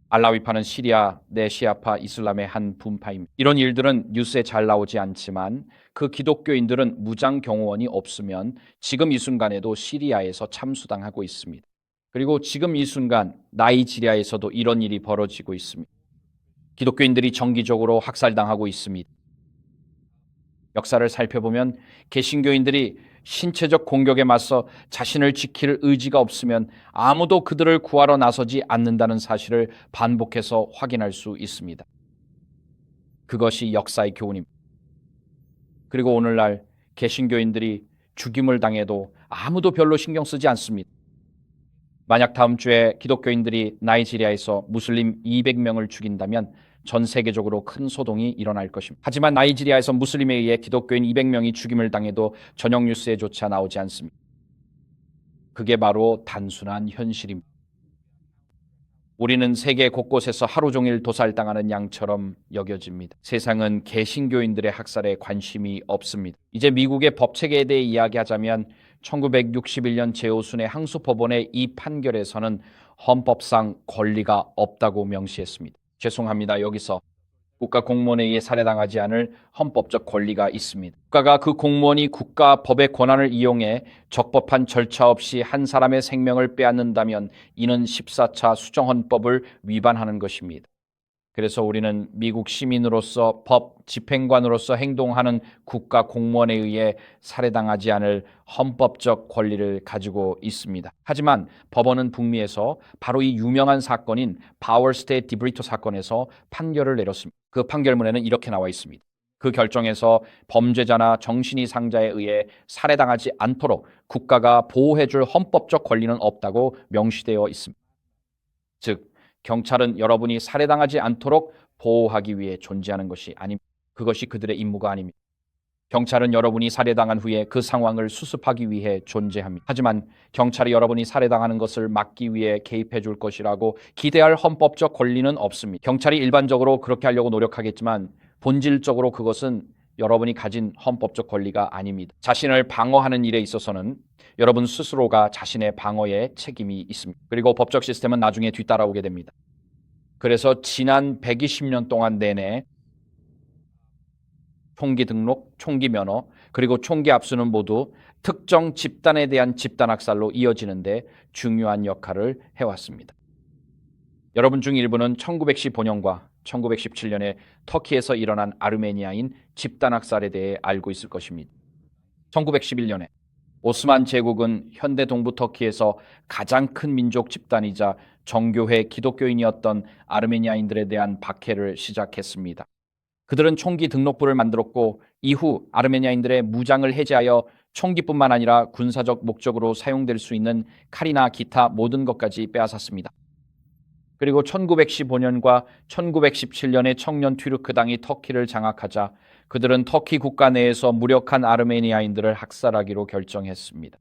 알라위파는 시리아 내 시아파 이슬람의 한 분파입니다. 이런 일들은 뉴스에 잘 나오지 않지만 그 기독교인들은 무장 경호원이 없으면 지금 이 순간에도 시리아에서 참수당하고 있습니다. 그리고 지금 이 순간 나이지리아에서도 이런 일이 벌어지고 있습니다. 기독교인들이 정기적으로 학살당하고 있습니다. 역사를 살펴보면 개신교인들이 신체적 공격에 맞서 자신을 지킬 의지가 없으면 아무도 그들을 구하러 나서지 않는다는 사실을 반복해서 확인할 수 있습니다. 그것이 역사의 교훈입니다. 그리고 오늘날 개신교인들이 죽임을 당해도 아무도 별로 신경 쓰지 않습니다. 만약 다음 주에 기독교인들이 나이지리아에서 무슬림 200명을 죽인다면 전 세계적으로 큰 소동이 일어날 것입니다. 하지만 나이지리아에서 무슬림에 의해 기독교인 200명이 죽임을 당해도 저녁 뉴스에조차 나오지 않습니다. 그게 바로 단순한 현실입니다. 우리는 세계 곳곳에서 하루 종일 도살당하는 양처럼 여겨집니다. 세상은 개신교인들의 학살에 관심이 없습니다. 이제 미국의 법체계에 대해 이야기하자면 1961년 제오순의 항소법원의 이 판결에서는 헌법상 권리가 없다고 명시했습니다. 죄송합니다. 여기서 국가 공무원에 의해 살해당하지 않을 헌법적 권리가 있습니다. 국가가 그 공무원이 국가 법의 권한을 이용해 적법한 절차 없이 한 사람의 생명을 빼앗는다면 이는 14차 수정헌법을 위반하는 것입니다. 그래서 우리는 미국 시민으로서 법 집행관으로서 행동하는 국가 공무원에 의해 살해당하지 않을 헌법적 권리를 가지고 있습니다. 하지만 법원은 북미에서 바로 이 유명한 사건인 파월 스테이트 디브리토 사건에서 판결을 내렸습니다. 그 판결문에는 이렇게 나와 있습니다. 그 결정에서 범죄자나 정신이 상자에 의해 살해당하지 않도록 국가가 보호해줄 헌법적 권리는 없다고 명시되어 있습니다. 즉 경찰은 여러분이 살해당하지 않도록 보호하기 위해 존재하는 것이 아닙니다. 그것이 그들의 임무가 아닙니다. 경찰은 여러분이 살해당한 후에 그 상황을 수습하기 위해 존재합니다. 하지만 경찰이 여러분이 살해당하는 것을 막기 위해 개입해 줄 것이라고 기대할 헌법적 권리는 없습니다. 경찰이 일반적으로 그렇게 하려고 노력하겠지만 본질적으로 그것은 여러분이 가진 헌법적 권리가 아닙니다. 자신을 방어하는 일에 있어서는 여러분 스스로가 자신의 방어에 책임이 있습니다. 그리고 법적 시스템은 나중에 뒤따라오게 됩니다. 그래서 지난 120년 동안 내내 총기 등록, 총기 면허, 그리고 총기 압수는 모두 특정 집단에 대한 집단 학살로 이어지는데 중요한 역할을 해왔습니다. 여러분 중 일부는 1915년과 1917년에 터키에서 일어난 아르메니아인 집단 학살에 대해 알고 있을 것입니다. 1911년에 오스만 제국은 현대 동부 터키에서 가장 큰 민족 집단이자 정교회 기독교인이었던 아르메니아인들에 대한 박해를 시작했습니다. 그들은 총기 등록부를 만들었고 이후 아르메니아인들의 무장을 해제하여 총기뿐만 아니라 군사적 목적으로 사용될 수 있는 칼이나 기타 모든 것까지 빼앗았습니다. 그리고 1915년과 1917년에 청년 튀르크당이 터키를 장악하자 그들은 터키 국가 내에서 무력한 아르메니아인들을 학살하기로 결정했습니다.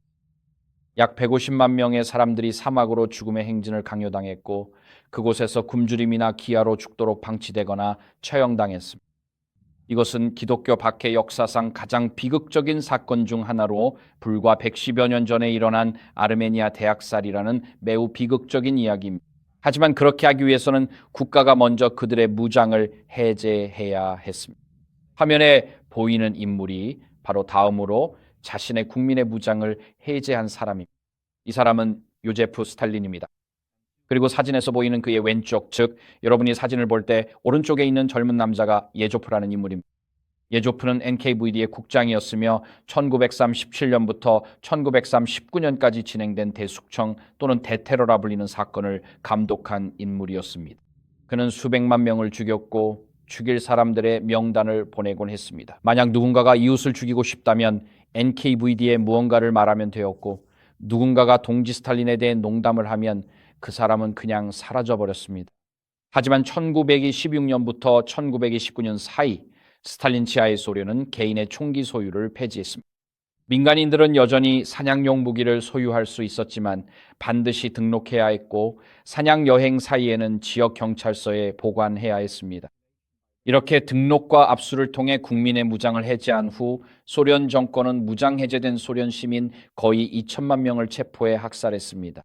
약 150만 명의 사람들이 사막으로 죽음의 행진을 강요당했고 그곳에서 굶주림이나 기아로 죽도록 방치되거나 처형당했습니다. 이것은 기독교 박해 역사상 가장 비극적인 사건 중 하나로 불과 110여 년 전에 일어난 아르메니아 대학살이라는 매우 비극적인 이야기입니다. 하지만 그렇게 하기 위해서는 국가가 먼저 그들의 무장을 해제해야 했습니다. 화면에 보이는 인물이 바로 다음으로 자신의 국민의 무장을 해제한 사람입니다. 이 사람은 요제프 스탈린입니다. 그리고 사진에서 보이는 그의 왼쪽, 즉 여러분이 사진을 볼 때 오른쪽에 있는 젊은 남자가 예조프라는 인물입니다. 예조프는 NKVD의 국장이었으며 1937년부터 1939년까지 진행된 대숙청 또는 대테러라 불리는 사건을 감독한 인물이었습니다. 그는 수백만 명을 죽였고 죽일 사람들의 명단을 보내곤 했습니다. 만약 누군가가 이웃을 죽이고 싶다면 NKVD에 무언가를 말하면 되었고 누군가가 동지 스탈린에 대해 농담을 하면 그 사람은 그냥 사라져버렸습니다. 하지만 1916년부터 1929년 사이 스탈린 지하의 소련은 개인의 총기 소유를 폐지했습니다. 민간인들은 여전히 사냥용 무기를 소유할 수 있었지만 반드시 등록해야 했고 사냥 여행 사이에는 지역 경찰서에 보관해야 했습니다. 이렇게 등록과 압수를 통해 국민의 무장을 해제한 후 소련 정권은 무장 해제된 소련 시민 거의 2천만 명을 체포해 학살했습니다.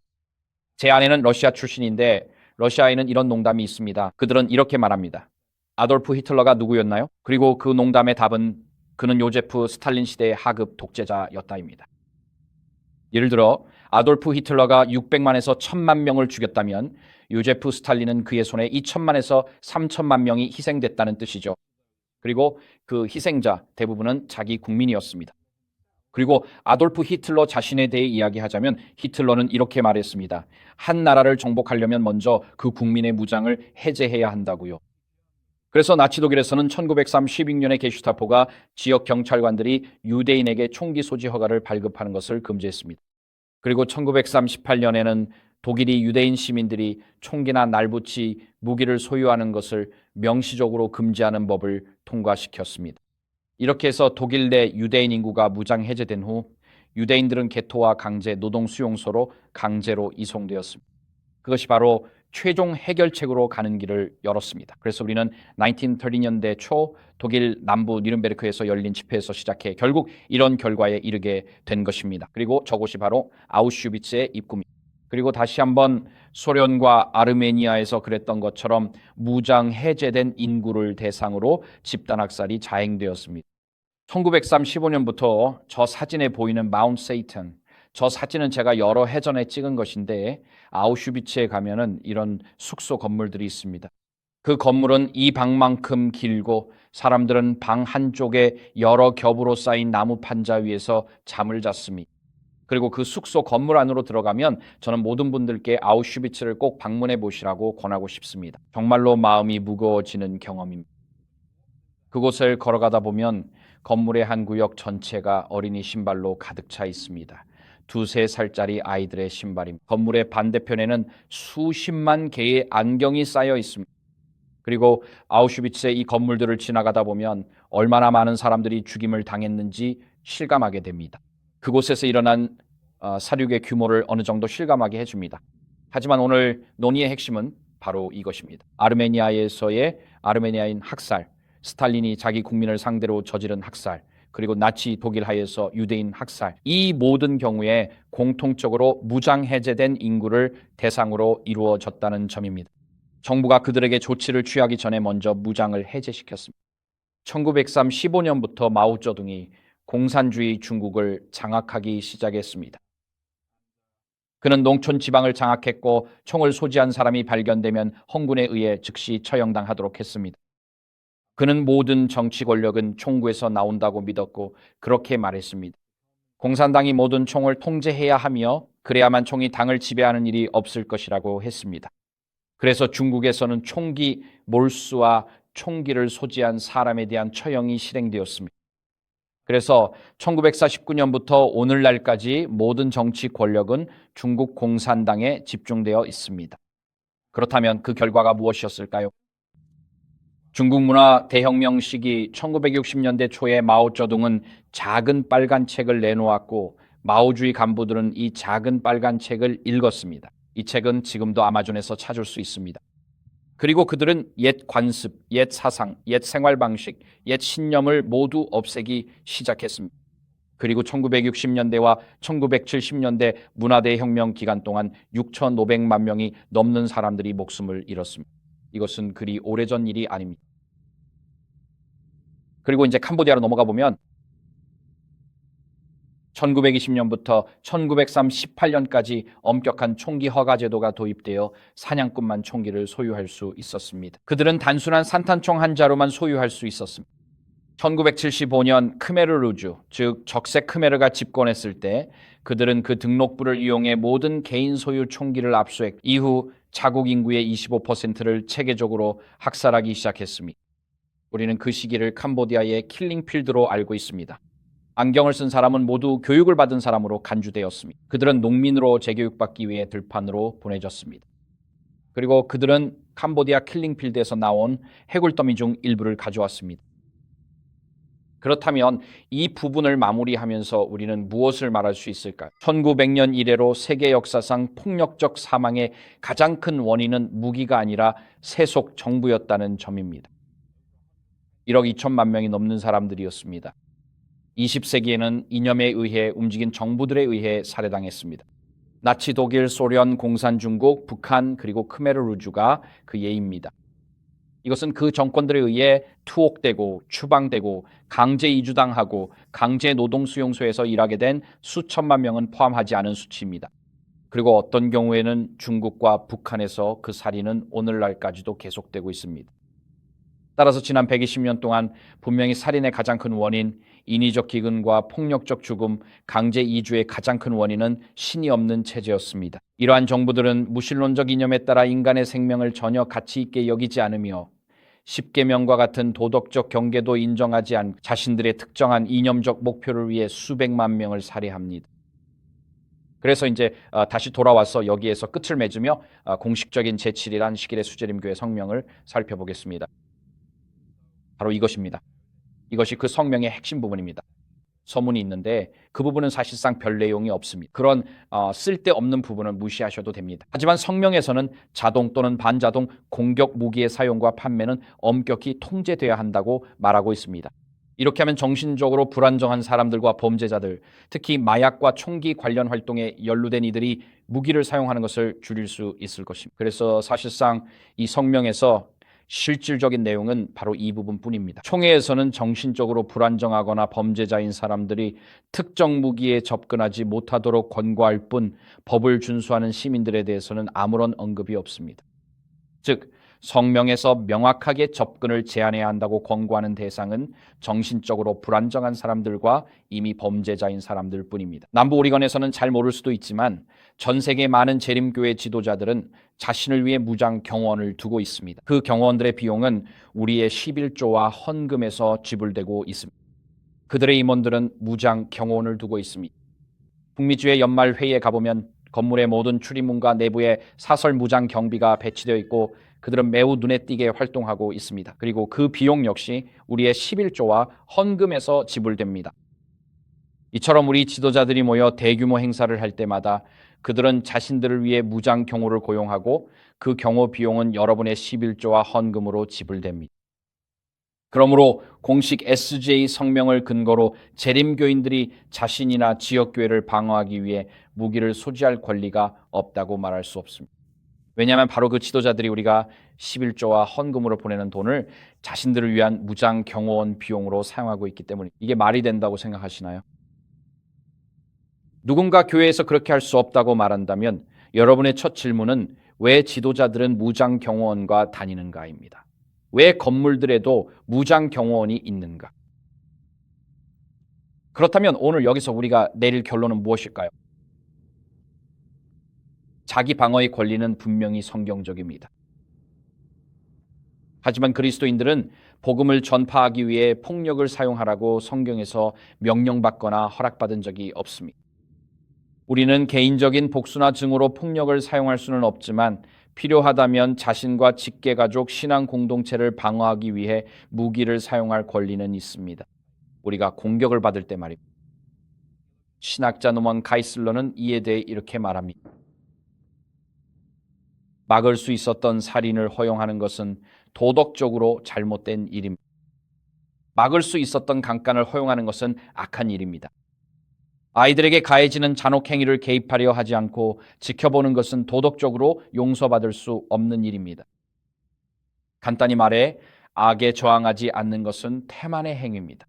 제 아내는 러시아 출신인데 러시아에는 이런 농담이 있습니다. 그들은 이렇게 말합니다. 아돌프 히틀러가 누구였나요? 그리고 그 농담의 답은 그는 요제프 스탈린 시대의 하급 독재자였다입니다. 예를 들어 아돌프 히틀러가 600만에서 1000만 명을 죽였다면 요제프 스탈린은 그의 손에 2000만에서 3000만 명이 희생됐다는 뜻이죠. 그리고 그 희생자 대부분은 자기 국민이었습니다. 그리고 아돌프 히틀러 자신에 대해 이야기하자면 히틀러는 이렇게 말했습니다. 한 나라를 정복하려면 먼저 그 국민의 무장을 해제해야 한다고요. 그래서 나치 독일에서는 1936년에 게슈타포가 지역 경찰관들이 유대인에게 총기 소지 허가를 발급하는 것을 금지했습니다. 그리고 1938년에는 독일이 유대인 시민들이 총기나 날붙이 무기를 소유하는 것을 명시적으로 금지하는 법을 통과시켰습니다. 이렇게 해서 독일 내 유대인 인구가 무장 해제된 후 유대인들은 개토와 강제 노동 수용소로 강제로 이송되었습니다. 그것이 바로 최종 해결책으로 가는 길을 열었습니다. 그래서 우리는 1930년대 초 독일 남부 니른베르크에서 열린 집회에서 시작해 결국 이런 결과에 이르게 된 것입니다. 그리고 저곳이 바로 아우슈비츠의 입구입니다. 그리고 다시 한번 소련과 아르메니아에서 그랬던 것처럼 무장 해제된 인구를 대상으로 집단 학살이 자행되었습니다. 1935년부터 저 사진에 보이는 마운트 세이튼, 저 사진은 제가 여러 해 전에 찍은 것인데 아우슈비츠에 가면은 이런 숙소 건물들이 있습니다. 그 건물은 이 방만큼 길고 사람들은 방 한쪽에 여러 겹으로 쌓인 나무 판자 위에서 잠을 잤습니다. 그리고 그 숙소 건물 안으로 들어가면 저는 모든 분들께 아우슈비츠를 꼭 방문해 보시라고 권하고 싶습니다. 정말로 마음이 무거워지는 경험입니다. 그곳을 걸어가다 보면 건물의 한 구역 전체가 어린이 신발로 가득 차 있습니다. 2~3살짜리 아이들의 신발입니다. 건물의 반대편에는 수십만 개의 안경이 쌓여 있습니다. 그리고 아우슈비츠의 이 건물들을 지나가다 보면 얼마나 많은 사람들이 죽임을 당했는지 실감하게 됩니다. 그곳에서 일어난 사륙의 규모를 어느 정도 실감하게 해줍니다. 하지만 오늘 논의의 핵심은 바로 이것입니다. 아르메니아에서의 아르메니아인 학살, 스탈린이 자기 국민을 상대로 저지른 학살, 그리고 나치 독일 하에서 유대인 학살, 이 모든 경우에 공통적으로 무장 해제된 인구를 대상으로 이루어졌다는 점입니다. 정부가 그들에게 조치를 취하기 전에 먼저 무장을 해제시켰습니다. 1935년부터 마오쩌둥이 공산주의 중국을 장악하기 시작했습니다. 그는 농촌 지방을 장악했고 총을 소지한 사람이 발견되면 홍군에 의해 즉시 처형당하도록 했습니다. 그는 모든 정치 권력은 총구에서 나온다고 믿었고 그렇게 말했습니다. 공산당이 모든 총을 통제해야 하며 그래야만 총이 당을 지배하는 일이 없을 것이라고 했습니다. 그래서 중국에서는 총기 몰수와 총기를 소지한 사람에 대한 처형이 실행되었습니다. 그래서 1949년부터 오늘날까지 모든 정치 권력은 중국 공산당에 집중되어 있습니다. 그렇다면 그 결과가 무엇이었을까요? 중국 문화 대혁명 시기 1960년대 초에 마오쩌둥은 작은 빨간 책을 내놓았고 마오주의 간부들은 이 작은 빨간 책을 읽었습니다. 이 책은 지금도 아마존에서 찾을 수 있습니다. 그리고 그들은 옛 관습, 옛 사상, 옛 생활 방식, 옛 신념을 모두 없애기 시작했습니다. 그리고 1960년대와 1970년대 문화대혁명 기간 동안 6,500만 명이 넘는 사람들이 목숨을 잃었습니다. 이것은 그리 오래전 일이 아닙니다. 그리고 이제 캄보디아로 넘어가 보면 1920년부터 1938년까지 엄격한 총기 허가 제도가 도입되어 사냥꾼만 총기를 소유할 수 있었습니다. 그들은 단순한 산탄총 한 자루만 소유할 수 있었습니다. 1975년 크메르루주, 즉 적색 크메르가 집권했을 때 그들은 그 등록부를 이용해 모든 개인 소유 총기를 압수했고 이후 자국 인구의 25%를 체계적으로 학살하기 시작했습니다. 우리는 그 시기를 캄보디아의 킬링필드로 알고 있습니다. 안경을 쓴 사람은 모두 교육을 받은 사람으로 간주되었습니다. 그들은 농민으로 재교육받기 위해 들판으로 보내졌습니다. 그리고 그들은 캄보디아 킬링필드에서 나온 해골더미 중 일부를 가져왔습니다. 그렇다면 이 부분을 마무리하면서 우리는 무엇을 말할 수 있을까요? 1900년 이래로 세계 역사상 폭력적 사망의 가장 큰 원인은 무기가 아니라 세속 정부였다는 점입니다. 1억 2천만 명이 넘는 사람들이었습니다. 20세기에는 이념에 의해 움직인 정부들에 의해 살해당했습니다. 나치 독일, 소련, 공산중국, 북한 그리고 크메르루주가 그 예입니다. 이것은 그 정권들에 의해 투옥되고 추방되고 강제 이주당하고 강제 노동수용소에서 일하게 된 수천만 명은 포함하지 않은 수치입니다. 그리고 어떤 경우에는 중국과 북한에서 그 살인은 오늘날까지도 계속되고 있습니다. 따라서 지난 120년 동안 분명히 살인의 가장 큰 원인, 인위적 기근과 폭력적 죽음, 강제 이주의 가장 큰 원인은 신이 없는 체제였습니다. 이러한 정부들은 무신론적 이념에 따라 인간의 생명을 전혀 가치 있게 여기지 않으며 십계명과 같은 도덕적 경계도 인정하지 않고 자신들의 특정한 이념적 목표를 위해 수백만 명을 살해합니다. 그래서 이제 다시 돌아와서 여기에서 끝을 맺으며 공식적인 제7일 안식일의 수재림교회 성명을 살펴보겠습니다. 바로 이것입니다. 이것이 그 성명의 핵심 부분입니다. 서문이 있는데 그 부분은 사실상 별 내용이 없습니다. 그런 쓸데없는 부분은 무시하셔도 됩니다. 하지만 성명에서는 자동 또는 반자동 공격 무기의 사용과 판매는 엄격히 통제돼야 한다고 말하고 있습니다. 이렇게 하면 정신적으로 불안정한 사람들과 범죄자들, 특히 마약과 총기 관련 활동에 연루된 이들이 무기를 사용하는 것을 줄일 수 있을 것입니다. 그래서 사실상 이 성명에서 실질적인 내용은 바로 이 부분뿐입니다. 총회에서는 정신적으로 불안정하거나 범죄자인 사람들이 특정 무기에 접근하지 못하도록 권고할 뿐 법을 준수하는 시민들에 대해서는 아무런 언급이 없습니다. 즉, 성명에서 명확하게 접근을 제한해야 한다고 권고하는 대상은 정신적으로 불안정한 사람들과 이미 범죄자인 사람들 뿐입니다. 남부 오리건에서는 잘 모를 수도 있지만 전 세계 많은 재림교회 지도자들은 자신을 위해 무장 경호원을 두고 있습니다. 그 경호원들의 비용은 우리의 11조와 헌금에서 지불되고 있습니다. 그들의 임원들은 무장 경호원을 두고 있습니다. 북미주의 연말 회의에 가보면 건물의 모든 출입문과 내부에 사설 무장 경비가 배치되어 있고 그들은 매우 눈에 띄게 활동하고 있습니다. 그리고 그 비용 역시 우리의 11조와 헌금에서 지불됩니다. 이처럼 우리 지도자들이 모여 대규모 행사를 할 때마다 그들은 자신들을 위해 무장 경호를 고용하고 그 경호 비용은 여러분의 11조와 헌금으로 지불됩니다. 그러므로 공식 SJ 성명을 근거로 재림교인들이 자신이나 지역교회를 방어하기 위해 무기를 소지할 권리가 없다고 말할 수 없습니다. 왜냐하면 바로 그 지도자들이 우리가 11조와 헌금으로 보내는 돈을 자신들을 위한 무장 경호원 비용으로 사용하고 있기 때문에 이게 말이 된다고 생각하시나요? 누군가 교회에서 그렇게 할 수 없다고 말한다면 여러분의 첫 질문은 왜 지도자들은 무장 경호원과 다니는가입니다. 왜 건물들에도 무장 경호원이 있는가? 그렇다면 오늘 여기서 우리가 내릴 결론은 무엇일까요? 자기 방어의 권리는 분명히 성경적입니다. 하지만 그리스도인들은 복음을 전파하기 위해 폭력을 사용하라고 성경에서 명령받거나 허락받은 적이 없습니다. 우리는 개인적인 복수나 증오로 폭력을 사용할 수는 없지만 필요하다면 자신과 직계가족, 신앙 공동체를 방어하기 위해 무기를 사용할 권리는 있습니다. 우리가 공격을 받을 때 말입니다. 신학자 노먼 가이슬러는 이에 대해 이렇게 말합니다. 막을 수 있었던 살인을 허용하는 것은 도덕적으로 잘못된 일입니다. 막을 수 있었던 강간을 허용하는 것은 악한 일입니다. 아이들에게 가해지는 잔혹 행위를 개입하려 하지 않고 지켜보는 것은 도덕적으로 용서받을 수 없는 일입니다. 간단히 말해 악에 저항하지 않는 것은 태만의 행위입니다.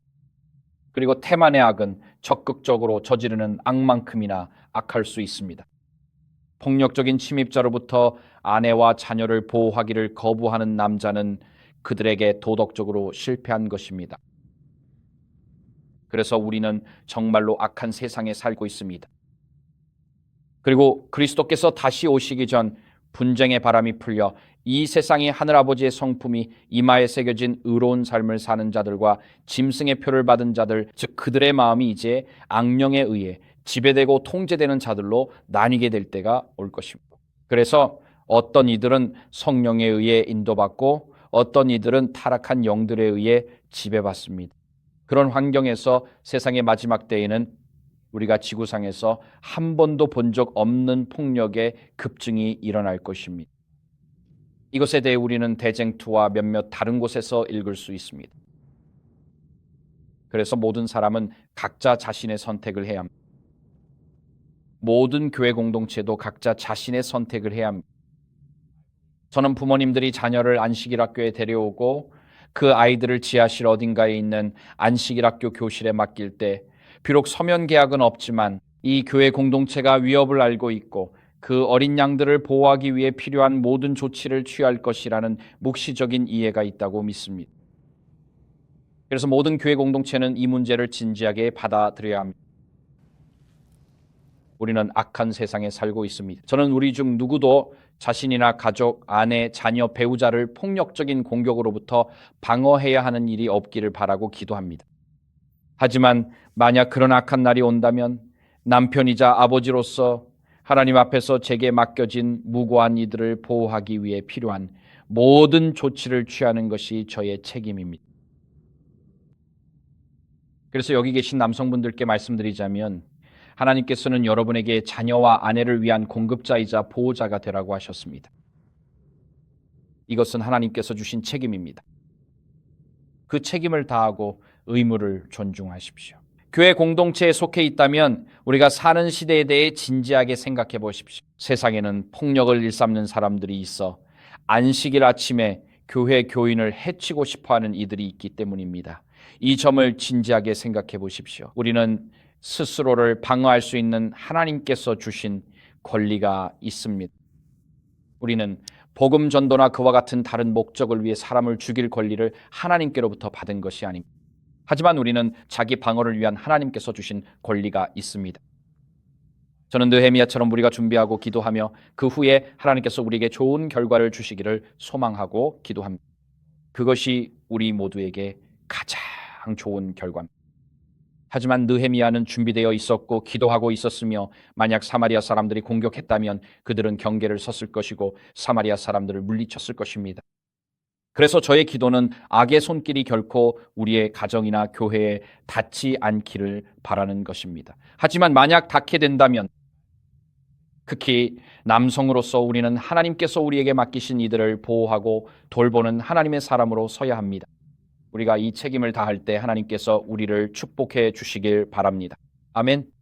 그리고 태만의 악은 적극적으로 저지르는 악만큼이나 악할 수 있습니다. 폭력적인 침입자로부터 아내와 자녀를 보호하기를 거부하는 남자는 그들에게 도덕적으로 실패한 것입니다. 그래서 우리는 정말로 악한 세상에 살고 있습니다. 그리고 그리스도께서 다시 오시기 전 분쟁의 바람이 풀려 이 세상이 하늘아버지의 성품이 이마에 새겨진 의로운 삶을 사는 자들과 짐승의 표를 받은 자들, 즉 그들의 마음이 이제 악령에 의해 지배되고 통제되는 자들로 나뉘게 될 때가 올 것입니다. 그래서 어떤 이들은 성령에 의해 인도받고 어떤 이들은 타락한 영들에 의해 지배받습니다. 그런 환경에서 세상의 마지막 때에는 우리가 지구상에서 한 번도 본 적 없는 폭력의 급증이 일어날 것입니다. 이것에 대해 우리는 대쟁투와 몇몇 다른 곳에서 읽을 수 있습니다. 그래서 모든 사람은 각자 자신의 선택을 해야 합니다. 모든 교회 공동체도 각자 자신의 선택을 해야 합니다. 저는 부모님들이 자녀를 안식일 학교에 데려오고 그 아이들을 지하실 어딘가에 있는 안식일 학교 교실에 맡길 때 비록 서면 계약은 없지만 이 교회 공동체가 위협을 알고 있고 그 어린 양들을 보호하기 위해 필요한 모든 조치를 취할 것이라는 묵시적인 이해가 있다고 믿습니다. 그래서 모든 교회 공동체는 이 문제를 진지하게 받아들여야 합니다. 우리는 악한 세상에 살고 있습니다. 저는 우리 중 누구도 자신이나 가족, 아내, 자녀, 배우자를 폭력적인 공격으로부터 방어해야 하는 일이 없기를 바라고 기도합니다. 하지만 만약 그런 악한 날이 온다면 남편이자 아버지로서 하나님 앞에서 제게 맡겨진 무고한 이들을 보호하기 위해 필요한 모든 조치를 취하는 것이 저의 책임입니다. 그래서 여기 계신 남성분들께 말씀드리자면 하나님께서는 여러분에게 자녀와 아내를 위한 공급자이자 보호자가 되라고 하셨습니다. 이것은 하나님께서 주신 책임입니다. 그 책임을 다하고 의무를 존중하십시오. 교회 공동체에 속해 있다면 우리가 사는 시대에 대해 진지하게 생각해 보십시오. 세상에는 폭력을 일삼는 사람들이 있어 안식일 아침에 교회 교인을 해치고 싶어하는 이들이 있기 때문입니다. 이 점을 진지하게 생각해 보십시오. 우리는 스스로를 방어할 수 있는 하나님께서 주신 권리가 있습니다. 우리는 복음 전도나 그와 같은 다른 목적을 위해 사람을 죽일 권리를 하나님께로부터 받은 것이 아닙니다. 하지만 우리는 자기 방어를 위한 하나님께서 주신 권리가 있습니다. 저는 느헤미야처럼 우리가 준비하고 기도하며 그 후에 하나님께서 우리에게 좋은 결과를 주시기를 소망하고 기도합니다. 그것이 우리 모두에게 가장 좋은 결과입니다. 하지만 느헤미야는 준비되어 있었고 기도하고 있었으며 만약 사마리아 사람들이 공격했다면 그들은 경계를 섰을 것이고 사마리아 사람들을 물리쳤을 것입니다. 그래서 저의 기도는 악의 손길이 결코 우리의 가정이나 교회에 닿지 않기를 바라는 것입니다. 하지만 만약 닿게 된다면 특히 남성으로서 우리는 하나님께서 우리에게 맡기신 이들을 보호하고 돌보는 하나님의 사람으로 서야 합니다. 우리가 이 책임을 다할 때 하나님께서 우리를 축복해 주시길 바랍니다. 아멘.